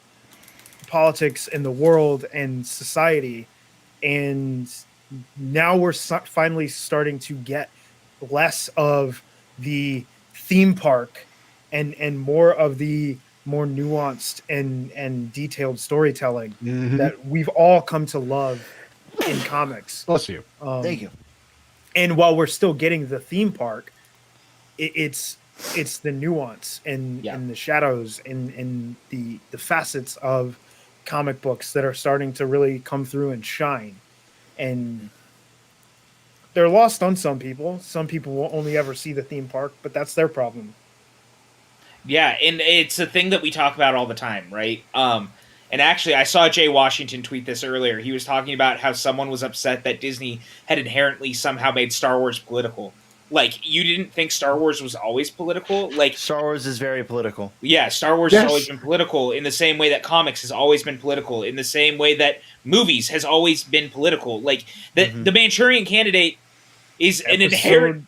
politics in the world and society. And now we're finally starting to get less of the theme park and more of the more nuanced and detailed storytelling that we've all come to love in comics. Bless you. Thank you. And while we're still getting the theme park, it's the nuance and the shadows and the facets of comic books that are starting to really come through and shine. And they're lost on some people. Some people will only ever see the theme park, but that's their problem. Yeah, and it's a thing that we talk about all the time, right? And actually, I saw Jay Washington tweet this earlier. He was talking about how someone was upset that Disney had inherently somehow made Star Wars political. Like, you didn't think Star Wars was always political? Like, Star Wars is very political. yeah, Star Wars has always been political in the same way that comics has always been political, in the same way that movies has always been political. Like, the Manchurian Candidate is an inherent...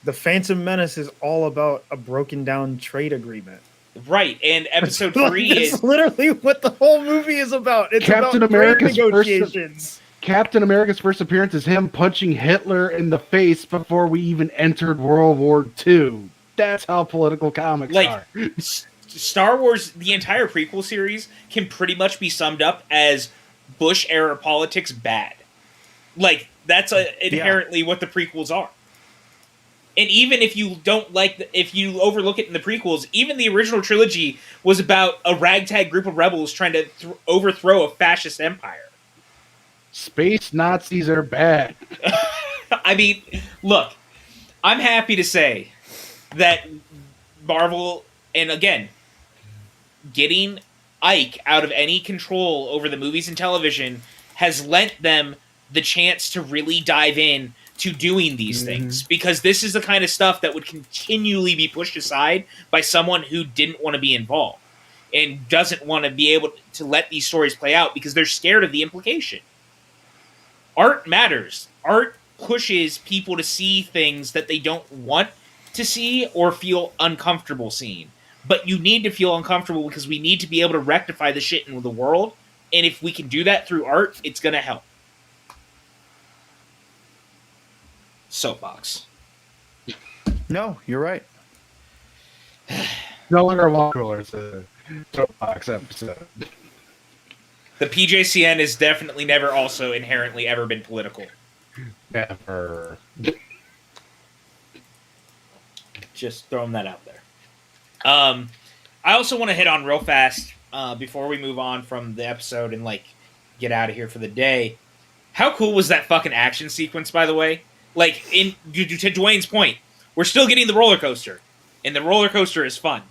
The Phantom Menace is all about a broken down trade agreement. Right, and episode 3 is... That's literally what the whole movie is about. It's Captain about America's trade negotiations. Captain America's first appearance is him punching Hitler in the face before we even entered World War II. That's how political comics are. Star Wars, the entire prequel series, can pretty much be summed up as Bush-era politics bad. Like, that's inherently what the prequels are. And even if you don't if you overlook it in the prequels, even the original trilogy was about a ragtag group of rebels trying to overthrow a fascist empire. Space Nazis are bad. I mean, look, I'm happy to say that Marvel, and again, getting Ike out of any control over the movies and television has lent them the chance to really dive in to doing these things, because this is the kind of stuff that would continually be pushed aside by someone who didn't want to be involved and doesn't want to be able to let these stories play out because they're scared of the implication. Art matters. Art pushes people to see things that they don't want to see or feel uncomfortable seeing. But you need to feel uncomfortable because we need to be able to rectify the shit in the world. And if we can do that through art, it's going to help. Soapbox. No, you're right. No longer water coolers. soapbox episode. The PJCN is definitely never also inherently ever been political. Never. Just throwing that out there. I also want to hit on real fast before we move on from the episode and like get out of here for the day. How cool was that fucking action sequence, by the way? Like, to Dwayne's point, we're still getting the roller coaster, and the roller coaster is fun.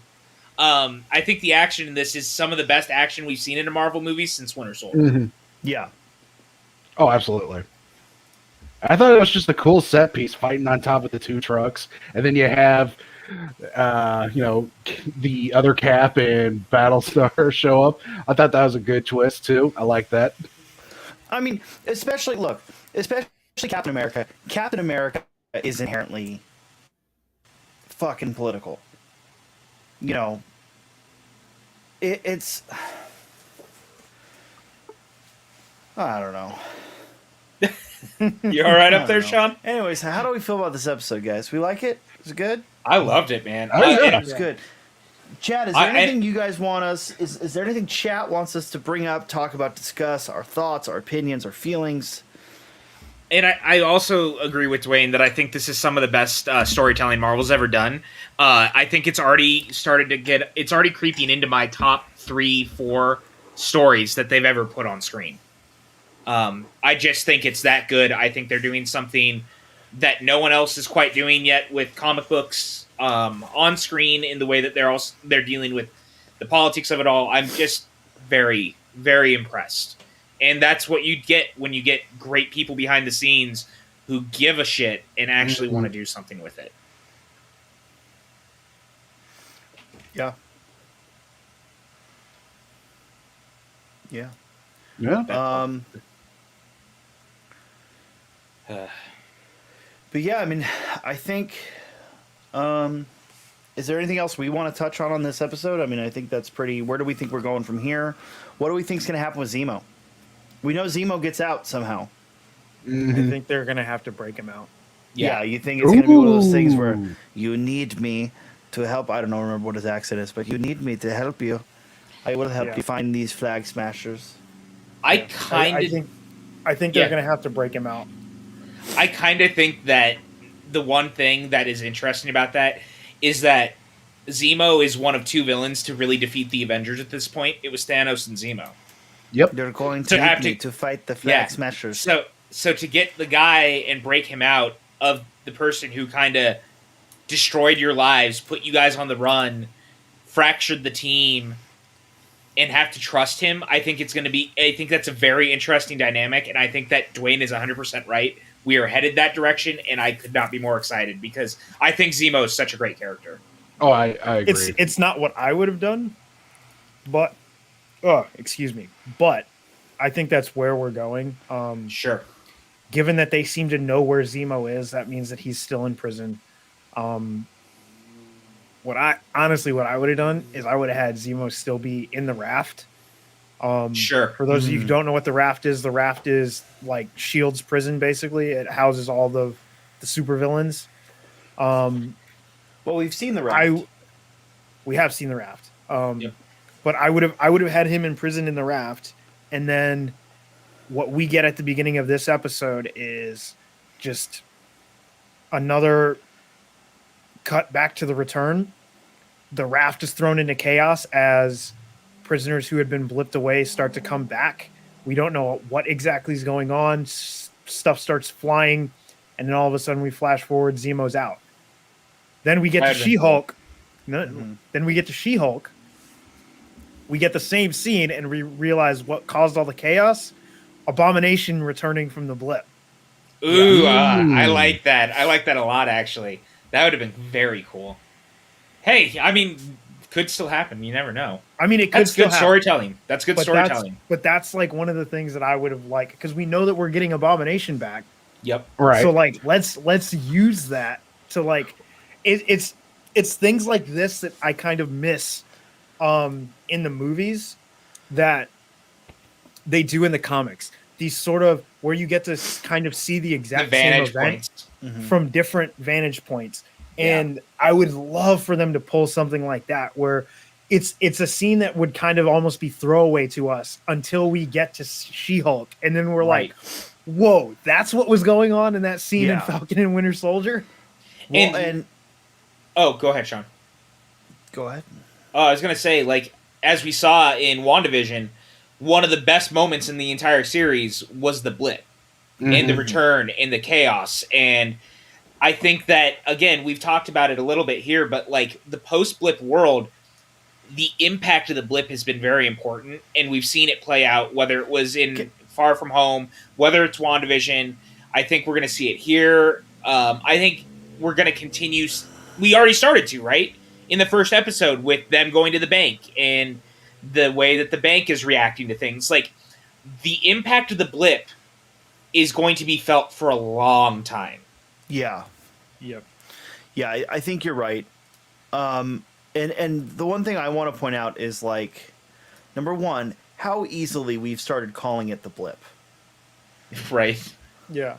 I think the action in this is some of the best action we've seen in a Marvel movie since Winter Soldier. Mm-hmm. Yeah. Oh, absolutely. I thought it was just a cool set piece fighting on top of the two trucks, and then you have, the other Cap and Battlestar show up. I thought that was a good twist too. I like that. I mean, especially Captain America. Captain America is inherently fucking political. You know, it's. I don't know. You all right up there, Sean? Anyways, how do we feel about this episode, guys? We like it? Is it good? I loved it, man. Oh, yeah. It's good. Chad, is there anything you guys want us? Is there anything chat wants us to bring up, talk about, discuss our thoughts, our opinions, our feelings? And I also agree with Dwayne that I think this is some of the best storytelling Marvel's ever done. I think it's already creeping into my top 3-4 stories that they've ever put on screen. I just think it's that good. I think they're doing something that no one else is quite doing yet with comic books on screen in the way that they're dealing with the politics of it all. I'm just very, very impressed. And that's what you get when you get great people behind the scenes who give a shit and actually want to do something with it. Yeah. Yeah. Yeah. But yeah, I mean, I think. Is there anything else we want to touch on this episode? I mean, I think that's pretty. Where do we think we're going from here? What do we think is going to happen with Zemo? We know Zemo gets out somehow. I think they're going to have to break him out. Yeah, you think it's going to be one of those things where you need me to help? I don't know, remember what his accent is, but you need me to help you. I will help you find these flag smashers. I think they're going to have to break him out. I kind of think that the one thing that is interesting about that is that Zemo is one of two villains to really defeat the Avengers at this point. It was Thanos and Zemo. Yep. They're going to need me to fight the flag smashers. So to get the guy and break him out of the person who kind of destroyed your lives, put you guys on the run, fractured the team, and have to trust him, I think that's a very interesting dynamic, and I think that Dwayne is 100% right. We are headed that direction, and I could not be more excited because I think Zemo is such a great character. Oh, I agree. It's not what I would have done, but but I think that's where we're going. Sure. Given that they seem to know where Zemo is, that means that he's still in prison. What I would have done is I would have had Zemo still be in the raft. Sure. For those of you who don't know what the raft is like S.H.I.E.L.D.'s prison, basically. It houses all the supervillains. Well, we've seen the raft. We have seen the raft. Yep. But I would have had him in prison in the raft, and then what we get at the beginning of this episode is just another cut back to the return. The raft is thrown into chaos as prisoners who had been blipped away start to come back. We don't know what exactly is going on. Stuff starts flying, and then all of a sudden we flash forward. Zemo's out. Then we get to She-Hulk. Then we get to She-Hulk. We get the same scene, and we realize what caused all the chaos. Abomination returning from the blip. Ooh, I like that. I like that a lot, actually. That would have been very cool. Hey, I mean, could still happen. You never know. I mean, it could still happen. Storytelling. That's good storytelling. But that's like one of the things that I would have liked, because we know that we're getting Abomination back. Yep. Right. So like, let's use that to like, it's things like this that I kind of miss in the movies that they do in the comics. These sort of where you get to kind of see the exact same event from different vantage points. And I would love for them to pull something like that where it's a scene that would kind of almost be throwaway to us until we get to She-Hulk, and then we're like, whoa, that's what was going on in that scene in Falcon and Winter Soldier. Well, and oh, go ahead, Sean. Go ahead. I was gonna say, like, as we saw in WandaVision, one of the best moments in the entire series was the blip and the return and the chaos. And I think that, again, we've talked about it a little bit here, but like the post-blip world, the impact of the blip has been very important, and we've seen it play out, whether it was in Far From Home, whether it's WandaVision. I think we're going to see it here. I think we're going to continue. We already started to, right? In the first episode with them going to the bank and the way that the bank is reacting to things. Like, the impact of the blip is going to be felt for a long time. Yeah. Yep. Yeah, I think you're right. And the one thing I want to point out is, like, number one, how easily we've started calling it the blip. Right. Yeah.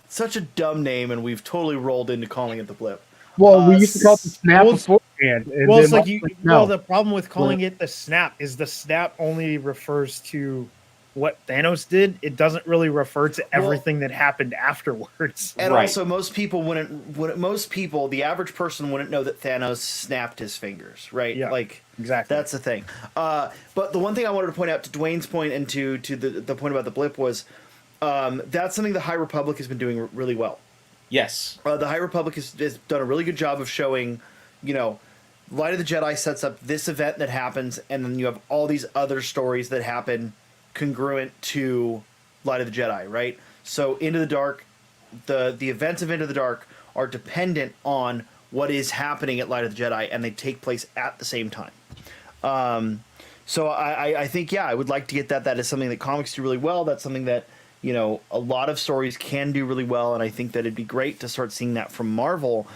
Such a dumb name, and we've totally rolled into calling it the blip. Well, we used to call it the snap beforehand. Well, it's like well, the problem with calling it the snap is the snap only refers to what Thanos did. It doesn't really refer to everything that happened afterwards. And also, most people the average person wouldn't know that Thanos snapped his fingers, right? Yeah, like, exactly. That's the thing. But the one thing I wanted to point out, to Dwayne's point and to the point about the blip, was that's something the High Republic has been doing really well. Yes. The High Republic has done a really good job of showing, Light of the Jedi sets up this event that happens, and then you have all these other stories that happen congruent to Light of the Jedi, right? So Into the Dark, the events of Into the Dark are dependent on what is happening at Light of the Jedi, and they take place at the same time. So I think, I would like to get that. That is something that comics do really well. That's something that, a lot of stories can do really well, and I think that it'd be great to start seeing that from Marvel.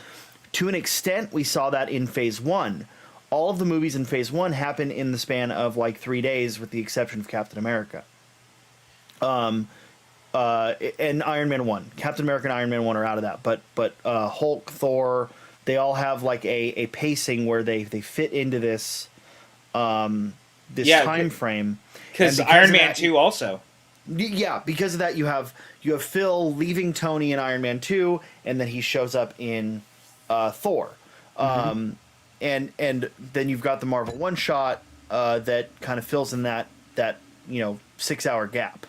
To an extent, we saw that in Phase 1. All of the movies in Phase 1 happen in the span of, like, 3 days, with the exception of Captain America. And Iron Man 1. Captain America and Iron Man 1 are out of that. But Hulk, Thor, they all have, like, a pacing where they fit into this time frame. Because Iron Man 2 also. Yeah, because of that, you have Phil leaving Tony in Iron Man 2, and then he shows up in Thor. And then you've got the Marvel one-shot that kind of fills in that 6-hour gap.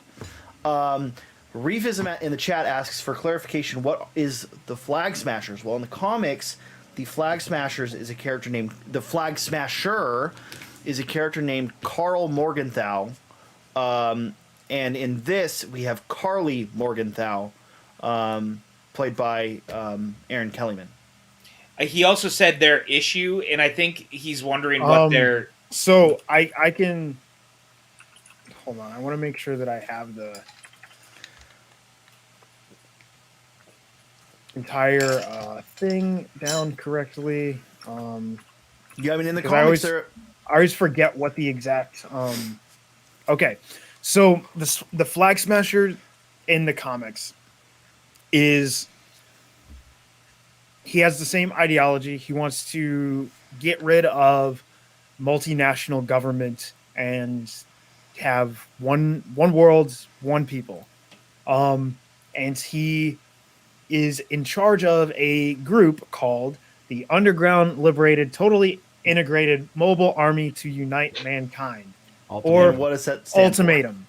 Reefism in the chat asks for clarification, what is the Flag Smashers? Well, in the comics, the Flag Smashers is a character named... The Flag Smasher is a character named Carl Morgenthau. And in this, we have Carly Morgenthau, played by Aaron Kellyman. He also said their issue, and I think he's wondering what their... So I can... Hold on, I want to make sure that I have the entire thing down correctly. Yeah, I mean, in the comics, I always forget what the exact... Okay, so the Flag Smasher in the comics is... He has the same ideology. He wants to get rid of multinational government and have one world, one people. And he is in charge of a group called the Underground Liberated Totally Integrated Mobile Army to Unite Mankind. Or what does that stand Ultimatum.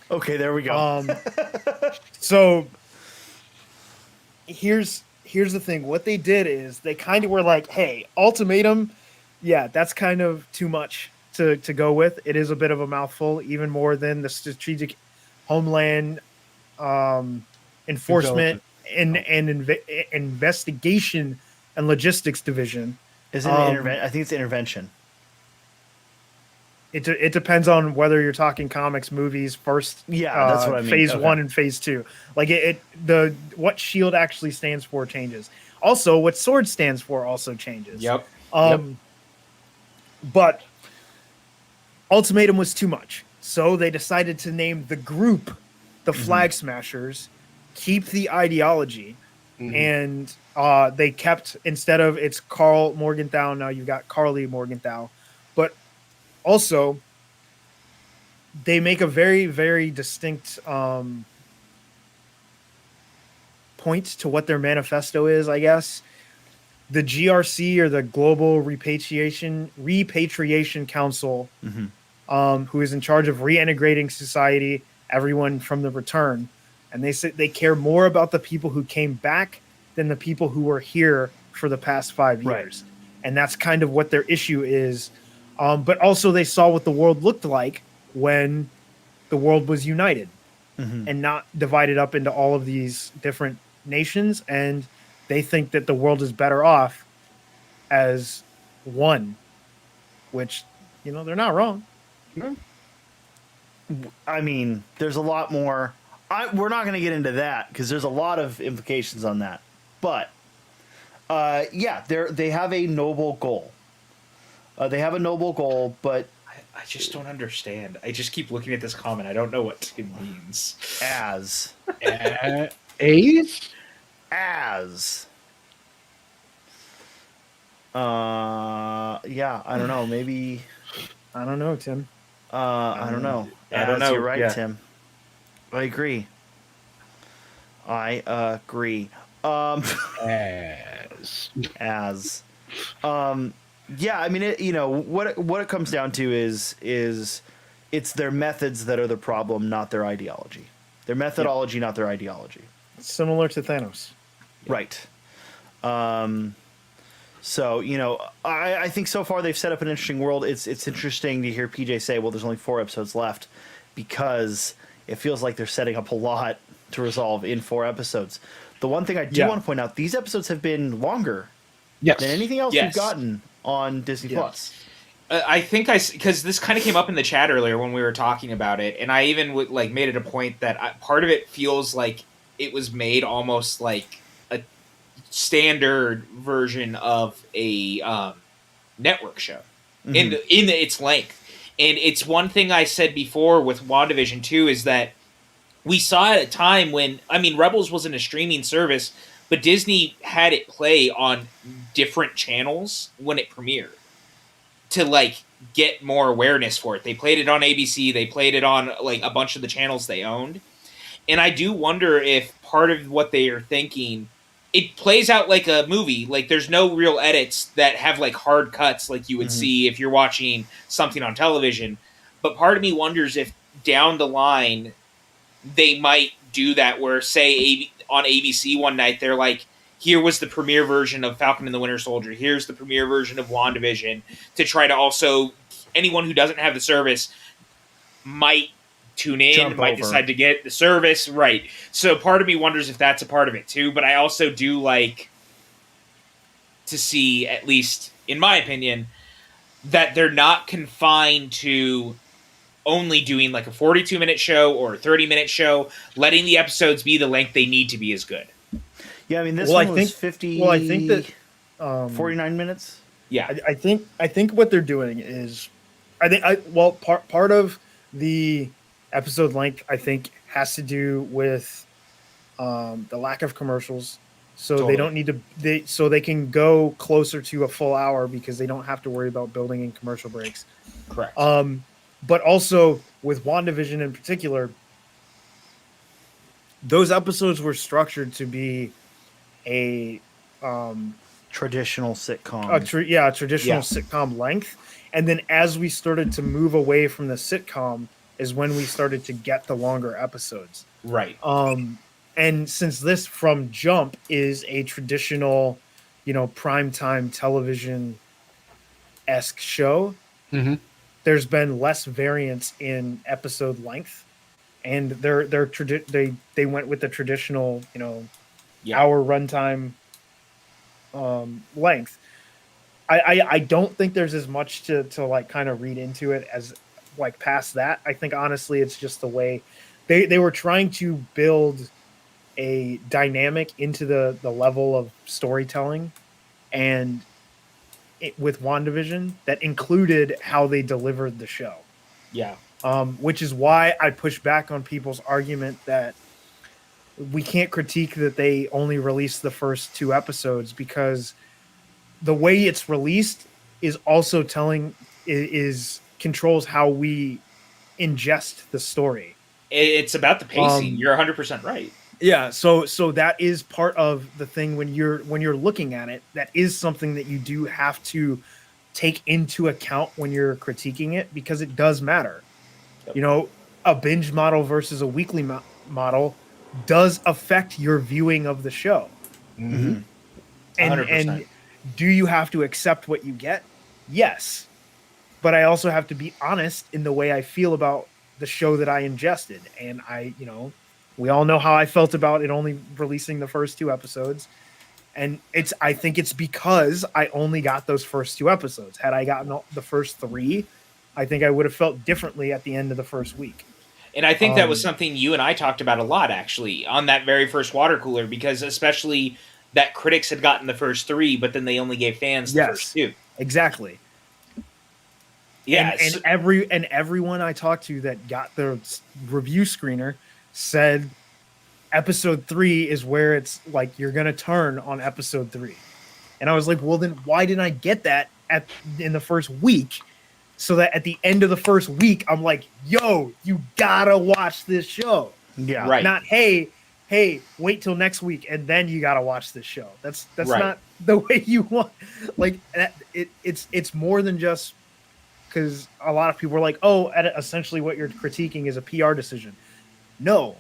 For? Okay, there we go. So here's the thing. What they did is they kind of were like, hey, Ultimatum, yeah, that's kind of too much to go with. It is a bit of a mouthful, even more than the Strategic Homeland Enforcement and Investigation and Logistics Division. Is it I think it's intervention. It depends on whether you're talking comics, movies, first. Yeah, that's what I mean. Phase 1 and Phase 2. Like what SHIELD actually stands for changes. Also, what SWORD stands for also changes. Yep. But Ultimatum was too much, so they decided to name the group the Flag Smashers, keep the ideology, and they kept, instead of it's Carl Morgenthau, now you've got Carly Morgenthau. Also, they make a very, very distinct point to what their manifesto is, I guess. The GRC, or the Global Repatriation Council, who is in charge of reintegrating society, everyone from the return. And they say they care more about the people who came back than the people who were here for the past 5 years. And that's kind of what their issue is. But also they saw what the world looked like when the world was united and not divided up into all of these different nations. And they think that the world is better off as one, which, they're not wrong. I mean, there's a lot more. We're not going to get into that because there's a lot of implications on that. But, they have a noble goal. But I just don't understand. I just keep looking at this comment. I don't know what it means. As. A's? As. I don't know. Maybe. I don't know, Tim. I don't know. I don't know. You're right, Yeah. Tim. I agree. As. Yeah, I mean, what it comes down to is it's their methods that are the problem, not their ideology. Their methodology, not their ideology. Similar to Thanos. Right. So, I think so far they've set up an interesting world. It's interesting to hear PJ say, well, there's only 4 episodes left, because it feels like they're setting up a lot to resolve in 4 episodes. The one thing I do want to point out, these episodes have been longer than anything else we've gotten on Disney Plus. I think because this kind of came up in the chat earlier when we were talking about it, and I even made it a point that part of it feels like it was made almost like a standard version of a network show in its length. And it's one thing I said before with WandaVision too, is that we saw at a time when, Rebels wasn't a streaming service, but Disney had it play on different channels when it premiered to get more awareness for it. They played it on ABC, they played it on a bunch of the channels they owned. And I do wonder if part of what they are thinking, it plays out like a movie. There's no real edits that have hard cuts like you would see if you're watching something on television. But part of me wonders if down the line they might do that, where say on ABC one night they're like, here was the premiere version of Falcon and the Winter Soldier, here's the premiere version of WandaVision, to try to also, anyone who doesn't have the service might tune in, might decide to get the service, right? So part of me wonders if that's a part of it too, but I also do like to see, at least in my opinion, that they're not confined to only doing a 42-minute show or a 30-minute show, letting the episodes be the length they need to be as good. Yeah, I mean, this one was 50. Well, I think that 49 minutes. Yeah, I think what they're doing is, part of the episode length, I think, has to do with the lack of commercials. So they don't need to. So they can go closer to a full hour because they don't have to worry about building in commercial breaks. Correct. But also with WandaVision in particular, those episodes were structured to be a traditional sitcom. Traditional sitcom length. And then as we started to move away from the sitcom is when we started to get the longer episodes. Right. And since this from jump is a traditional, primetime television-esque show, there's been less variance in episode length, and they went with the traditional, hour runtime length. I don't think there's as much to kind of read into it as past that. I think honestly it's just the way they were trying to build a dynamic into the level of storytelling, and with WandaVision that included how they delivered the show. Yeah. Which is why I push back on people's argument that we can't critique that they only released the first 2 episodes, because the way it's released is also controls how we ingest the story. It's about the pacing. You're 100% right. Yeah, so that is part of the thing when you're looking at it. That is something that you do have to take into account when you're critiquing it, because it does matter. Yep. You know, a binge model versus a weekly model does affect your viewing of the show. Mm-hmm. And do you have to accept what you get? Yes. But I also have to be honest in the way I feel about the show that I ingested. And we all know how I felt about it only releasing the first 2 episodes. And I think it's because I only got those first 2 episodes. Had I gotten the first 3, I think I would have felt differently at the end of the first week. And I think that was something you and I talked about a lot, actually, on that very first water cooler, because especially that critics had gotten the first 3, but then they only gave fans the first 2. Exactly. Yeah, and everyone I talked to that got the review screener said episode 3 is where it's like you're gonna turn on episode 3. And I was like, well, then why didn't I get that in the first week? So that at the end of the first week, I'm like, yo, you gotta watch this show. Yeah. Right. Not, hey, wait till next week and then you gotta watch this show. That's right. Not the way you want. Like, it's more than just because a lot of people are like, oh, essentially what you're critiquing is a PR decision. No,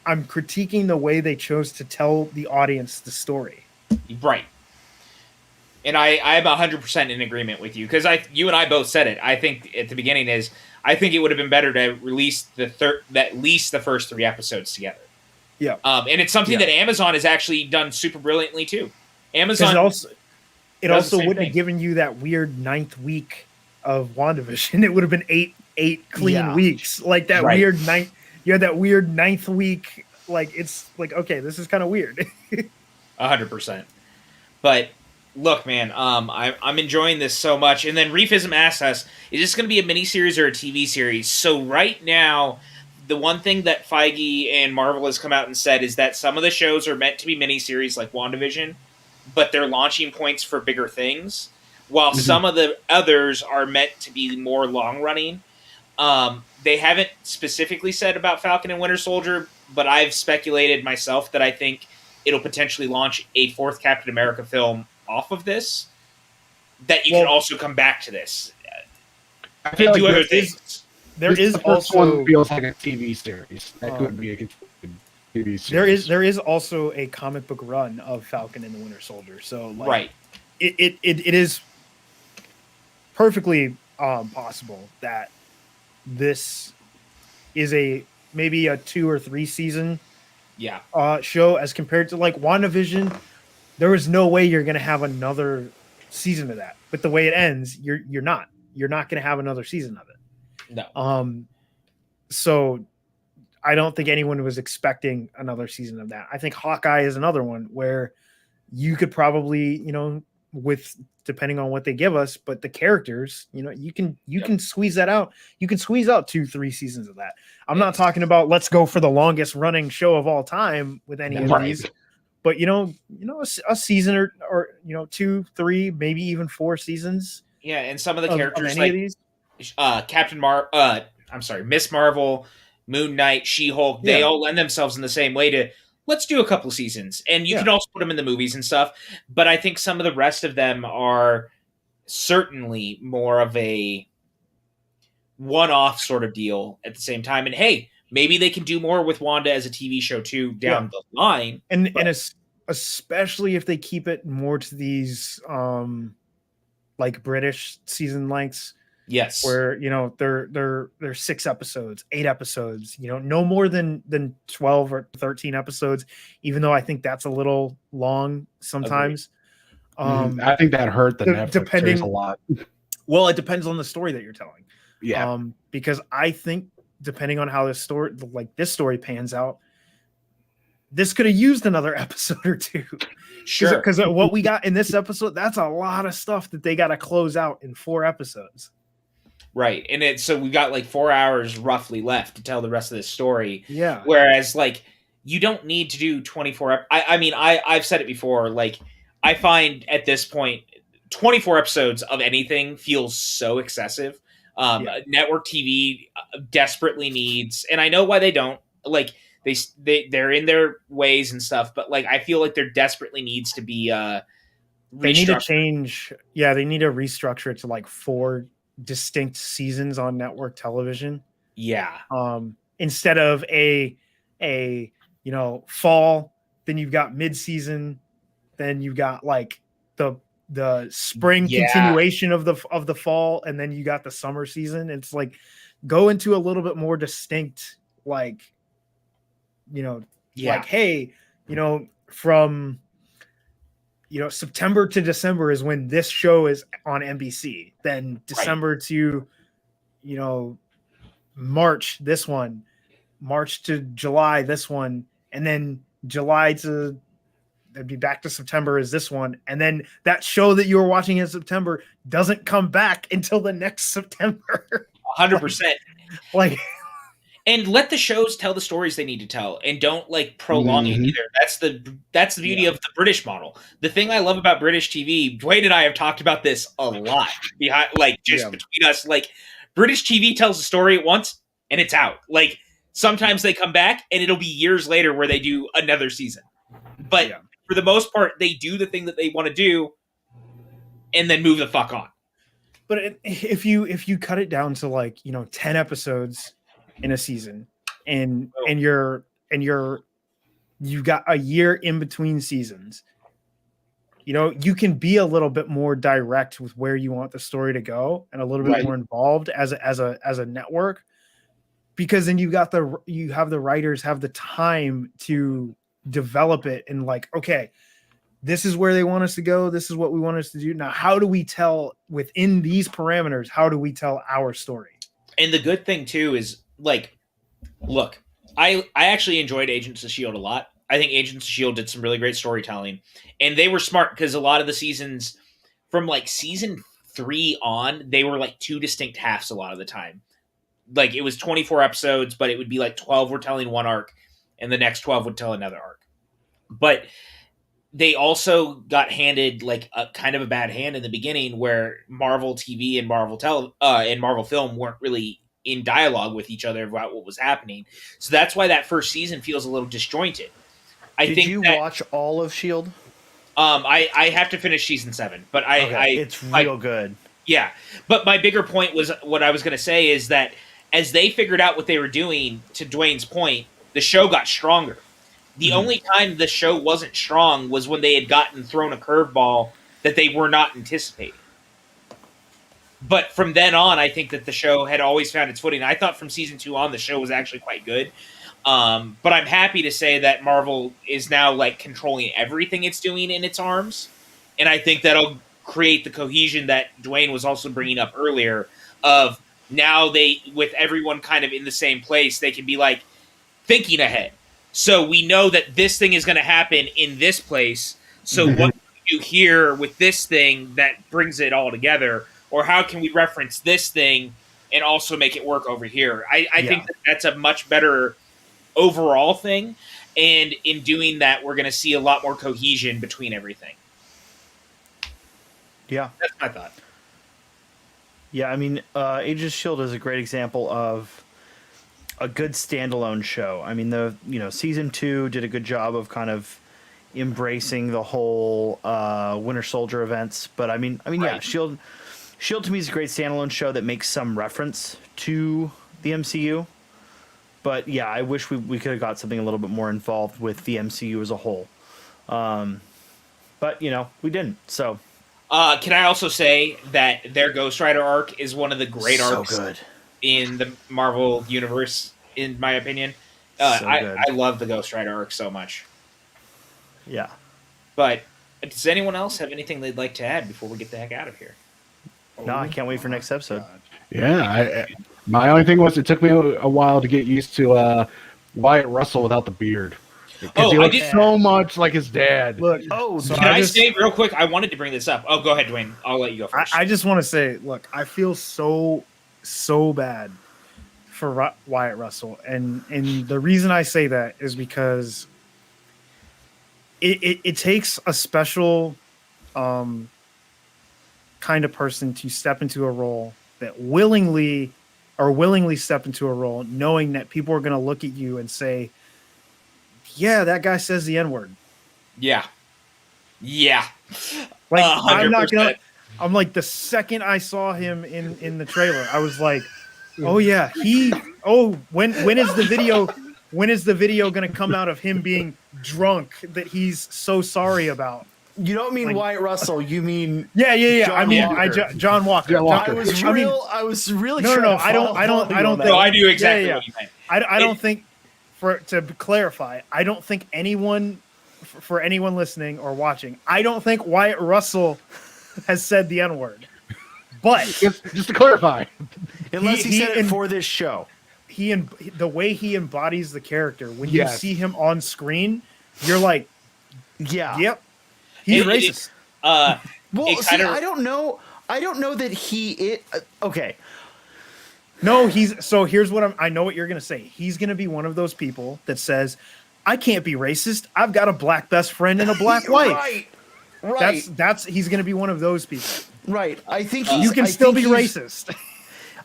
I'm critiquing the way they chose to tell the audience the story. Right. And I am 100% in agreement with you, because you and I both said it. I think at the beginning I think it would have been better to release at least the first 3 episodes together. Yeah. And it's something that Amazon has actually done super brilliantly too. Amazon it also wouldn't have given you that weird 9th week of WandaVision. It would have been eight clean weeks. Like that weird 9th. You had that weird 9th week. Like it's like, okay, this is kind of weird. 100%. But look, man, I'm enjoying this so much. And then Reefism asked us, is this going to be a miniseries or a TV series? So right now, the one thing that Feige and Marvel has come out and said is that some of the shows are meant to be miniseries like WandaVision, but they're launching points for bigger things, while some of the others are meant to be more long-running. They haven't specifically said about Falcon and Winter Soldier, but I've speculated myself that I think it'll potentially launch a 4th Captain America film off of this, that you can also come back to this. I feel like do other things. There is the first also one feels like a TV series. That could be a TV series. There is also a comic book run of Falcon and the Winter Soldier. So right. It is perfectly possible that this is maybe a 2 or 3 season show, as compared to like WandaVision. There is no way you're going to have another season of that. But the way it ends, you're not going to have another season of it. No. So I don't think anyone was expecting another season of that. I think Hawkeye is another one where you could probably, with depending on what they give us, but the characters, you can squeeze that out. You can squeeze out 2-3 seasons of that. I'm not talking about let's go for the longest running show of all time with any of these, but a season or 2, 3, maybe even 4 seasons. Yeah, and some of the characters of like these? Miss Marvel, Moon Knight, She-Hulk, they all lend themselves in the same way to let's do a couple seasons. And you can also put them in the movies and stuff, but I think some of the rest of them are certainly more of a one-off sort of deal at the same time. And hey, maybe they can do more with Wanda as a TV show too down the line. And especially if they keep it more to these like British season lengths. Yes. Where, they're 6 episodes, 8 episodes, no more than 12 or 13 episodes, even though I think that's a little long sometimes. I think that hurt the Netflix series a lot. Well, it depends on the story that you're telling. Yeah. Because I think depending on how this story pans out, this could have used another episode or 2. Sure. Because what we got in this episode, that's a lot of stuff that they got to close out in 4 episodes. Right. And so we've got like 4 hours roughly left to tell the rest of this story. Yeah. Whereas like you don't need to do 24. I've said it before. Like I find at this point, 24 episodes of anything feels so excessive. Network TV desperately needs, and I know why they don't. Like they're in their ways and stuff, but like I feel like there desperately needs to be they need to change. Yeah, they need to restructure it to like 4 distinct seasons on network television. Yeah. Instead of a fall, then you've got mid-season, then you've got like the spring continuation of the fall, and then you got the summer season. It's like go into a little bit more distinct, like like, hey, from September to December is when this show is on NBC. Then December to March, this one, March to July, this one, and then July to it'd be back to September is this one, and then that show that you were watching in September doesn't come back until the next September. 100%. Like, and let the shows tell the stories they need to tell, and don't like prolong it either. That's the beauty of the British model. The thing I love about British TV, Dwayne and I have talked about this a lot behind, like between us. Like British TV tells a story once and it's out. Like sometimes they come back and it'll be years later where they do another season, but for the most part, they do the thing that they want to do and then move the fuck on. But if you cut it down to like 10 episodes in a season, and you've got a year in between seasons, you can be a little bit more direct with where you want the story to go and a little bit more involved as a network, because then you have the writers have the time to develop it and like, okay, this is where they want us to go. This is what we want us to do. Now, how do we tell within these parameters? How do we tell our story? And the good thing too is like, look, I actually enjoyed Agents of S.H.I.E.L.D. a lot. I think Agents of S.H.I.E.L.D. did some really great storytelling, and they were smart because a lot of the seasons from like season 3 on, they were like 2 distinct halves a lot of the time. Like it was 24 episodes, but it would be like 12 were telling one arc and the next 12 would tell another arc. But they also got handed like a kind of a bad hand in the beginning where Marvel TV and Marvel film weren't really in dialogue with each other about what was happening. So that's why that first season feels a little disjointed. Did you watch all of S.H.I.E.L.D.? I have to finish season 7, but it's real good. Yeah. But my bigger point was what I was going to say is that as they figured out what they were doing, to Dwayne's point, the show got stronger. The only time the show wasn't strong was when they had gotten thrown a curveball that they were not anticipating. But from then on, I think that the show had always found its footing. I thought from season 2 on, the show was actually quite good. But I'm happy to say that Marvel is now like controlling everything it's doing in its arms. And I think that'll create the cohesion that Dwayne was also bringing up earlier of now they, with everyone kind of in the same place, they can be like thinking ahead. So we know that this thing is going to happen in this place. So what can we do here with this thing that brings it all together? Or how can we reference this thing and also make it work over here? I think that's a much better overall thing. And in doing that, we're going to see a lot more cohesion between everything. Yeah. That's my thought. Yeah, I mean, Agents of S.H.I.E.L.D. is a great example of a good standalone show. I mean, season 2 did a good job of kind of embracing the whole Winter Soldier events. But I mean, yeah, S.H.I.E.L.D. to me is a great standalone show that makes some reference to the MCU. But yeah, I wish we could have got something a little bit more involved with the MCU as a whole. But we didn't. So, can I also say that their Ghost Rider arc is one of the great arcs in the Marvel universe, in my opinion. I love the Ghost Rider arc so much. Yeah. But does anyone else have anything they'd like to add before we get the heck out of here? No, I can't wait for next episode. Yeah, my only thing was it took me a while to get used to Wyatt Russell without the beard. Because he looks so much like his dad. Look, so can I say real quick? I wanted to bring this up. Oh, go ahead, Dwayne. I'll let you go first. I just want to say, look, I feel so bad for Wyatt Russell, and the reason I say that is because it takes a special kind of person to step into a role that willingly step into a role knowing that people are going to look at you and say, yeah, that guy says the N-word. Yeah. Like, 100%. I'm like, the second I saw him in the trailer, I was like, oh yeah, when is the video going to come out of him being drunk that he's so sorry about? You don't mean Like, Wyatt Russell. You mean John Walker. I was really no. I don't think. No, I knew exactly what you meant. I don't think, to clarify, I don't think anyone, for anyone listening or watching, I don't think Wyatt Russell has said the N-word. But just to clarify, unless he said it for this show, the way he embodies the character, when you see him on screen, you're like, yep, he's racist. I don't know. I don't know that he is. Okay. No, here's what I know what you're going to say. He's going to be one of those people that says, I can't be racist. I've got a black best friend and a black wife. Right. That's he's going to be one of those people. Right. I think you can still be racist.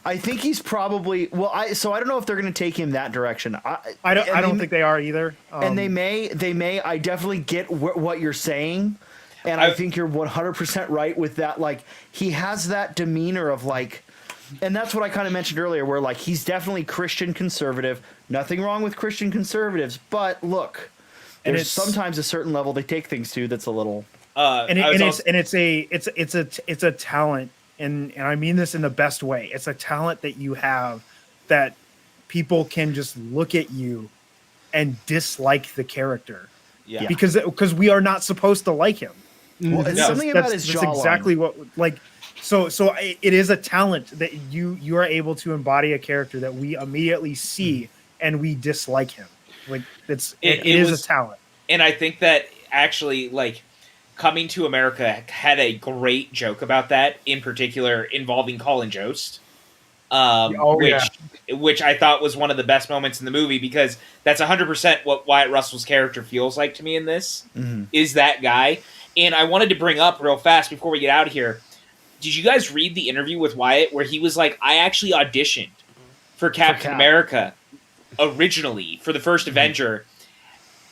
I think he's probably I don't know if they're going to take him that direction. I don't think they are either. And they may. I definitely get what you're saying, and I think you're 100% right with that. Like, he has that demeanor of like, and that's what I kind of mentioned earlier, where like he's definitely Christian conservative. Nothing wrong with Christian conservatives, but look, there's sometimes a certain level they take things to that's a little. It's a talent, and I mean this in the best way. It's a talent that you have that people can just look at you and dislike the character. Yeah. Because we are not supposed to like him. Well, it's something about his jawline. That's exactly what So it is a talent that you are able to embody a character that we immediately see and we dislike him. Like it is a talent. And I think that actually, like, Coming to America had a great joke about that, in particular involving Colin Jost, which I thought was one of the best moments in the movie, because that's 100% what Wyatt Russell's character feels like to me in this, is that guy. And I wanted to bring up real fast before we get out of here, did you guys read the interview with Wyatt where he was like, I actually auditioned for Captain America originally for the first Avenger.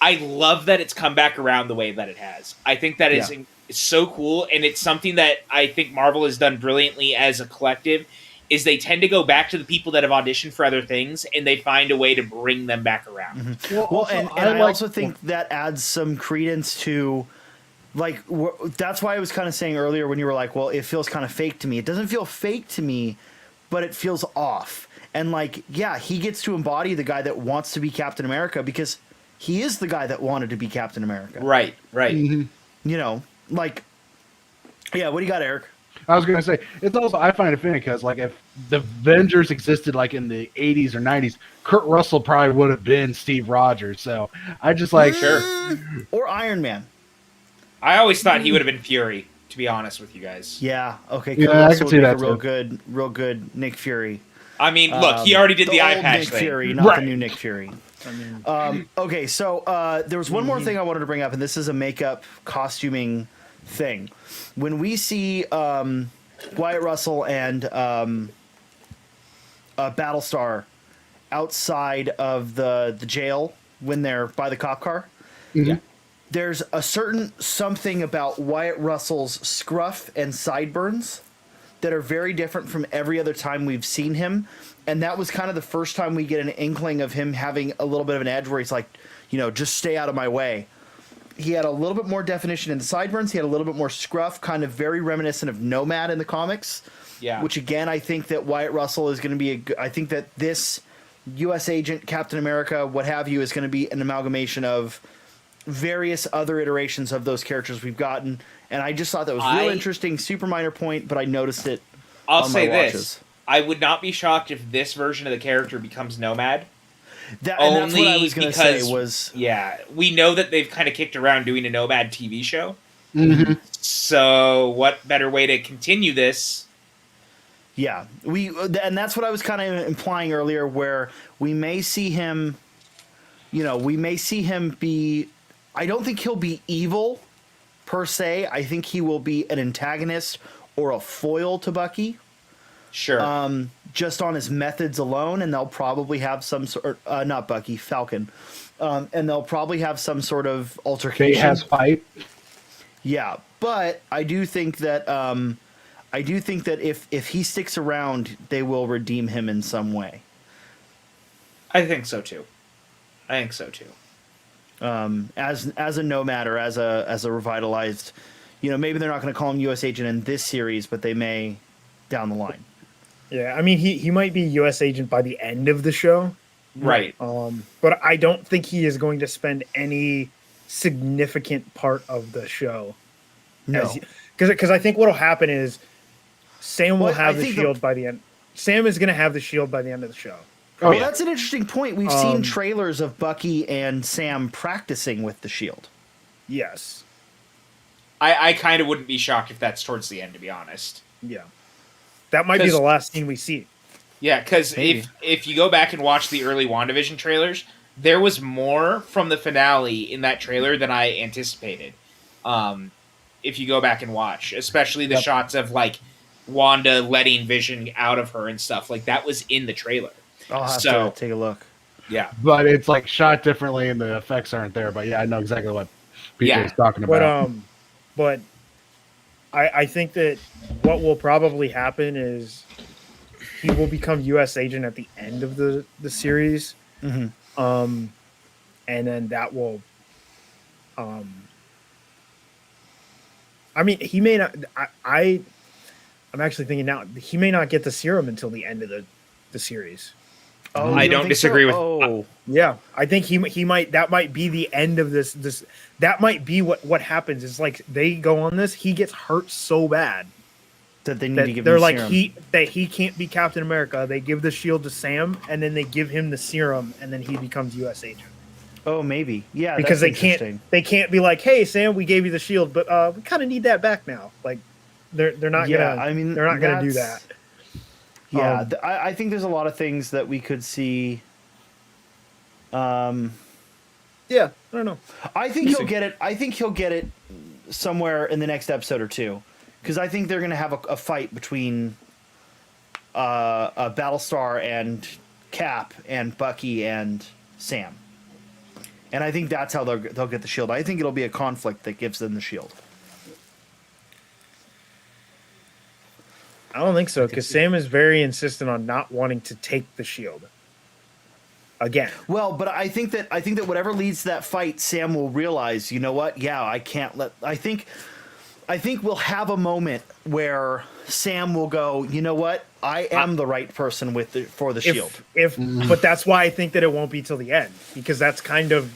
I love that it's come back around the way that it has. I think that is so cool, and it's something that I think Marvel has done brilliantly as a collective, is they tend to go back to the people that have auditioned for other things, and they find a way to bring them back around. I also think that adds some credence to, like, that's why I was kind of saying earlier when you were like, well, it feels kind of fake to me. It doesn't feel fake to me, but it feels off. And, like, yeah, he gets to embody the guy that wants to be Captain America because he is the guy that wanted to be Captain America. Right. You know, like, yeah, what do you got, Eric? I was going to say, it's also, I find it funny because, like, if the Avengers existed, like, in the 80s or 90s, Kurt Russell probably would have been Steve Rogers. So I just like, or Iron Man. I always thought he would have been Fury, to be honest with you guys. Yeah, okay. Kurt Russell I can see that real good Nick Fury. I mean, look, he already did the eye patch Nick thing. Fury, not the new Nick Fury. Okay, so there was one more thing I wanted to bring up, and this is a makeup costuming thing. When we see Wyatt Russell and Battlestar outside of the jail when they're by the cop car, there's a certain something about Wyatt Russell's scruff and sideburns that are very different from every other time we've seen him. And that was kind of the first time we get an inkling of him having a little bit of an edge where he's like, you know, just stay out of my way. He had a little bit more definition in the sideburns. He had a little bit more scruff, kind of very reminiscent of Nomad in the comics. Yeah. Which, again, I think that Wyatt Russell is going to be I think that this U.S. agent, Captain America, what have you, is going to be an amalgamation of various other iterations of those characters we've gotten. And I just thought that was real interesting, super minor point, but I noticed it I'll on say my this. watches. I would not be shocked if this version of the character becomes Nomad. And that's what I was going to say was... Yeah, we know that they've kind of kicked around doing a Nomad TV show. So what better way to continue this? Yeah, and that's what I was kind of implying earlier, where we may see him, you know, be... I don't think he'll be evil, per se. I think he will be an antagonist or a foil to Bucky. Sure. Just on his methods alone, and they'll probably have some sort. Not Bucky, Falcon, and they'll probably have some sort of altercation. They has fight. Yeah, but I do think that if he sticks around, they will redeem him in some way. I think so too. As a nomad or as a revitalized, maybe they're not going to call him U.S. agent in this series, but they may down the line. Yeah, I mean he might be U.S. agent by the end of the show, Right. but I don't think he is going to spend any significant part of the show. No, because I think what'll happen is Sam will Well, have I the think shield by the end. Sam is going to have the shield by the end of the show. well, yeah. that's an interesting point. We've seen trailers of Bucky and Sam practicing with the shield. Yes. I kind of wouldn't be shocked if that's towards the end, to be honest. Yeah. That might be 'Cause- the last scene we see. Yeah, because Maybe. if you go back and watch the early WandaVision trailers, there was more from the finale in that trailer than I anticipated. If you go back and watch, especially the shots of like Wanda letting Vision out of her and stuff, like that was in the trailer. I'll have So- to take a look. Yeah, But it's like shot differently and the effects aren't there. But yeah, I know exactly what PJ Yeah. is talking about. But I think that what will probably happen is he will become U.S. agent at the end of the series. Mhm. And then that will, I mean, he may not. I'm actually thinking now he may not get the serum until the end of the series. Oh, I you don't think disagree with- Oh, Yeah, I think he might. That might be the end of this. That might be what happens. Is like they go on this. He gets hurt so bad that they need that to give they're him like serum. he can't be Captain America. They give the shield to Sam, and then they give him the serum, and then he becomes U.S. agent. Oh, maybe. Yeah, Because that's interesting. they can't be like, hey Sam, we gave you the shield, but we kind of need that back now. Like they're not Yeah, gonna. I mean, they're not gonna do that. that's- Yeah, Um, I think there's a lot of things that we could see. Yeah, I don't know. I think he'll get it. I think he'll get it somewhere in the next episode or two, because I think they're going to have a fight between Battlestar and Cap and Bucky and Sam, and I think that's how they'll get the shield. I think it'll be a conflict that gives them the shield. I don't think so because Sam is very insistent on not wanting to take the shield. Again, Well, but I think that whatever leads to that fight, Sam will realize, you know what? Yeah, I can't let. I think we'll have a moment where Sam will go, you know what? I am the right person for the shield. But that's why I think that it won't be till the end because that's kind of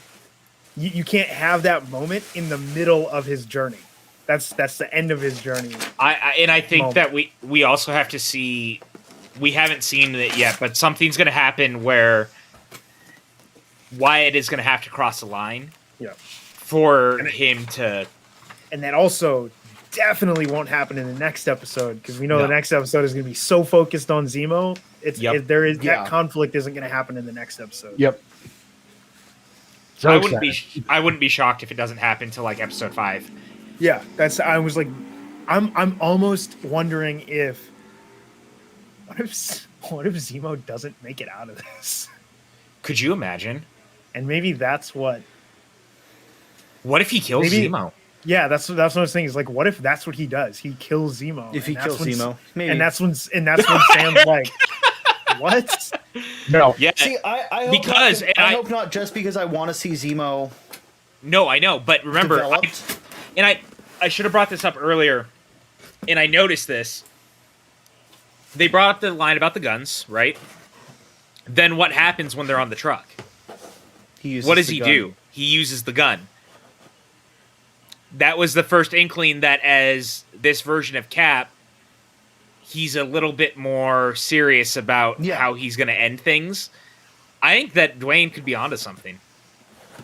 you can't have that moment in the middle of his journey. That's the end of his journey. I think Moment. that we also have to see. We haven't seen it yet, but something's going to happen where Wyatt is going to have to cross the line Yeah, for him to. and that also definitely won't happen in the next episode because we know No. the next episode is going to be so focused on Zemo. Yep. That Yeah. conflict isn't going to happen in the next episode. Yep. So I wouldn't excited. be. I wouldn't be shocked if it doesn't happen till like episode 5. Yeah, I was like, I'm almost wondering if what if Zemo doesn't make it out of this, Could you imagine? and maybe that's what. What if he kills Maybe- Zemo? Yeah, that's what I was thinking. Is like, what if that's what he does? He kills Zemo. If he and that's kills when- Zemo, maybe. and that's when Sam's like, what? No. Yeah. See, I hope Because- not, and I I- hope not just because I want to see Zemo No, I know, but remember, developed. I should have brought this up earlier, and I noticed this. They brought up the line about the guns, right? Then what happens when they're on the truck? He uses What does the he gun. do? He uses the gun. That was the first inkling that as this version of Cap, he's a little bit more serious about Yeah. how he's going to end things. I think that Dwayne could be onto something.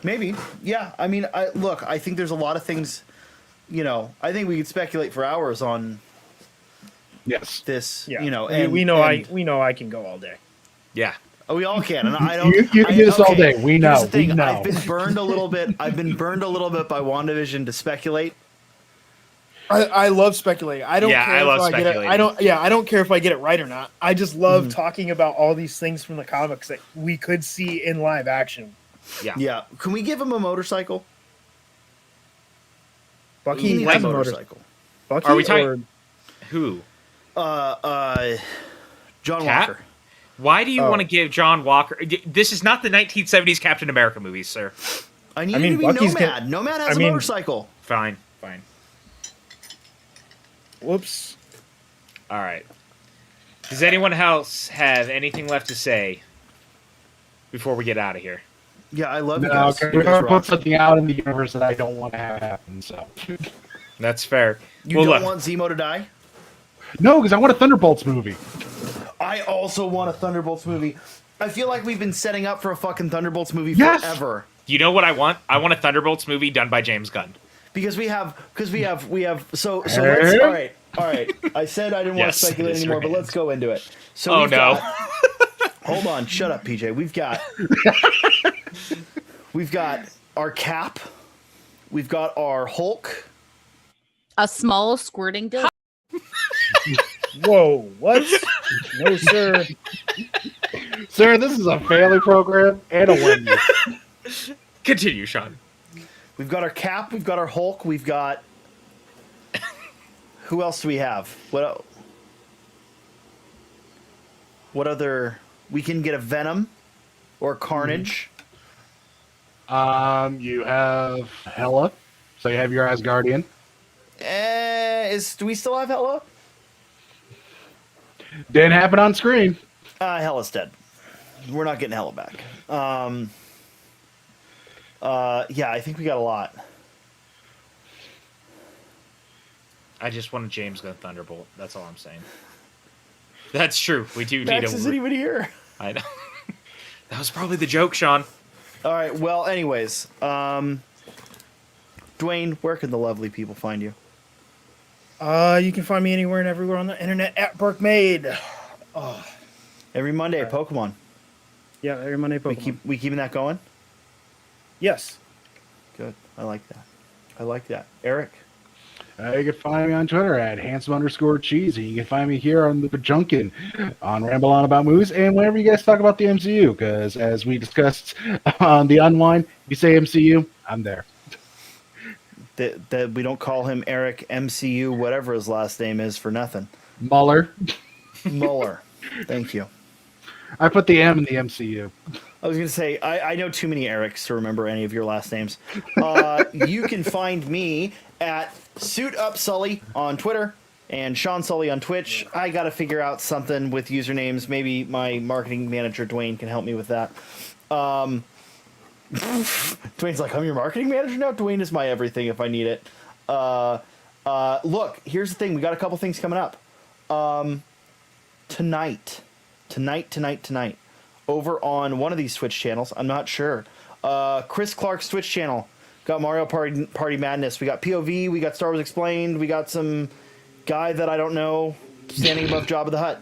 Maybe. Yeah. I mean, I think there's a lot of things. I think we could speculate for hours on Yes. this. Yeah, And we know and I can go all day. Yeah. we all can. And I don't. You can do this all day. We Here's know. the thing, We know. I've been burned a little bit. I've been burned a little bit by WandaVision to speculate. I love speculating. I don't care if I get it. I don't care if I get it right or not. I just love talking about all these things from the comics that we could see in live action. Yeah. Yeah. Can we give him a motorcycle? Bucky He needs has a a motorcycle. Bucky Are we talking- Who? John Cap? Walker. Why do you want to give John Walker? This is not the 1970s Captain America movie, sir. I need mean, him to be Bucky's Nomad. Nomad has a motorcycle. Fine. Whoops. All right. Does anyone else have anything left to say before we get out of here? Yeah, I love you No, guys. because You we're guys going to rock. put something out in the universe that I don't want to have happen. So That's fair. You don't want Zemo to die? no, because I want a Thunderbolts movie. I also want a Thunderbolts movie. I feel like we've been setting up for a fucking Thunderbolts movie Yes! forever. You know what I want? I want a Thunderbolts movie done by James Gunn. Because we have so let's Hey? all right. I said I didn't want Yes, to speculate it is anymore, but right. let's go into it. So Oh we've no. got- hold on, shut up, PJ. We've got our Cap, we've got our Hulk. A small squirting dildo. Whoa, what? No, sir. Sir, this is a family program and a Wendy. Continue, Sean. We've got our Cap, we've got our Hulk, we've got who else do we have? What other? We can get a Venom or Carnage. You have Hela, so you have your Asgardian. Do we still have Hela? Didn't happen on screen. Hela's dead. We're not getting Hela back. Yeah, I think we got a lot. I just want a James Gunn Thunderbolt. That's all I'm saying. That's true. We do need Max isn't even here. I know. That was probably the joke, Sean. All right. Well, anyways, Dwayne, where can the lovely people find you? You can find me anywhere and everywhere on the internet at Burkmade. Every Monday, Pokemon. Yeah, every Monday Pokemon. We keeping that going? Yes. Good. I like that. Eric. You can find me on Twitter at handsome_cheesy. You can find me here on the Junkin on Ramble On About Movies and whenever you guys talk about the MCU, because as we discussed on the Unwind, if you say MCU, I'm there. That we don't call him Eric MCU, whatever his last name is, for nothing. Muller. Muller. Thank you. I put the M in the MCU. I was going to say, I know too many Erics to remember any of your last names. You can find me at Suit Up Sully on Twitter and Sean Sully on Twitch. I got to figure out something with usernames. Maybe my marketing manager, Dwayne, can help me with that. Dwayne's like, I'm your marketing manager now? Dwayne is my everything if I need it. Look, here's the thing. We got a couple things coming up. Tonight, over on one of these Twitch channels, I'm not sure. Chris Clark's Twitch channel got Mario Party Madness. We got POV, we got Star Wars Explained, we got some guy that I don't know standing above Jabba the Hutt.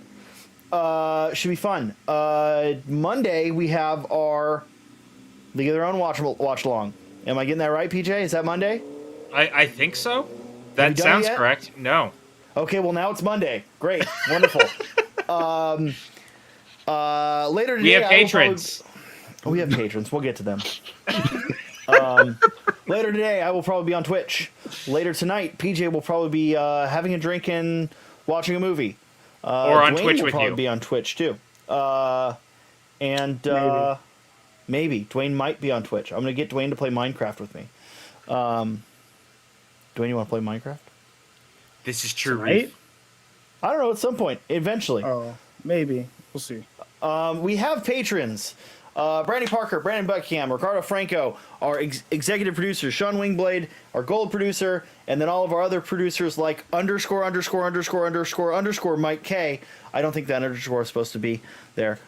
Should be fun. Monday we have our League of Their Own watch along. Am I getting that right, PJ? Is that Monday? I think so. Have That you done sounds it yet? correct. No. Okay, well now it's Monday. Great, wonderful. Later today, We have I will patrons. we have patrons. We'll get to them. Later today, I will probably be on Twitch. Later tonight, PJ will probably be having a drink and watching a movie. Or on Dwayne Twitch will with probably you. be on Twitch too. Maybe Dwayne might be on Twitch. I'm gonna get Dwayne to play Minecraft with me. Dwayne, you want to play Minecraft? This is true. Right? I don't know. At some point, eventually. Oh, maybe. We'll see. We have patrons. Brandy Parker, Brandon Buckingham, Ricardo Franco, our executive producers, Sean Wingblade, our gold producer, and then all of our other producers like ______ Mike K. I don't think that underscore is supposed to be there.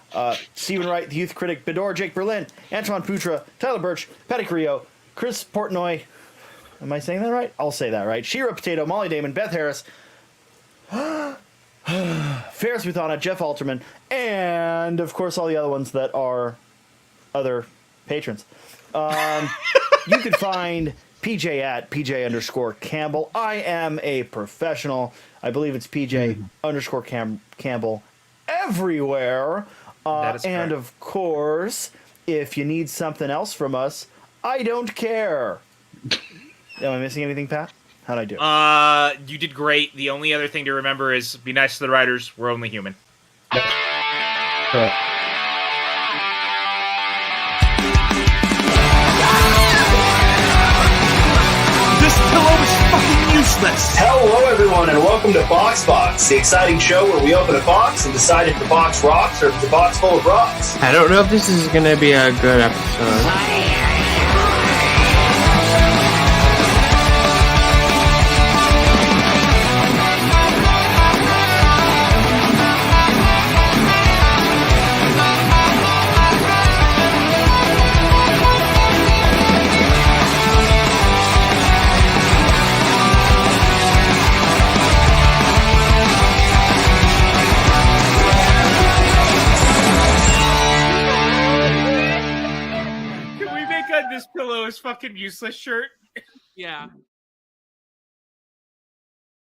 Stephen Wright, the youth critic, Bedor, Jake Berlin, Antoine Putra, Tyler Birch, Patty Carrillo, Chris Portnoy. Am I saying that right? I'll say that right. Shira Potato, Molly Damon, Beth Harris, Ferris Muthana, Jeff Alterman, and of course all the other ones that are other patrons. You can find PJ at PJ_Campbell. I am a professional. I believe it's PJ Campbell everywhere. That is and correct. of course, if you need something else from us, I don't care. Am I missing anything, Pat? How'd I do? You did great. The only other thing to remember is be nice to the writers. We're only human. Correct. This pillow is fucking useless. Hello, everyone, and welcome to Box, the exciting show where we open a box and decide if the box rocks or if it's a box full of rocks. I don't know if this is gonna be a good episode. Can we make a "This pillow is fucking useless" shirt? Yeah.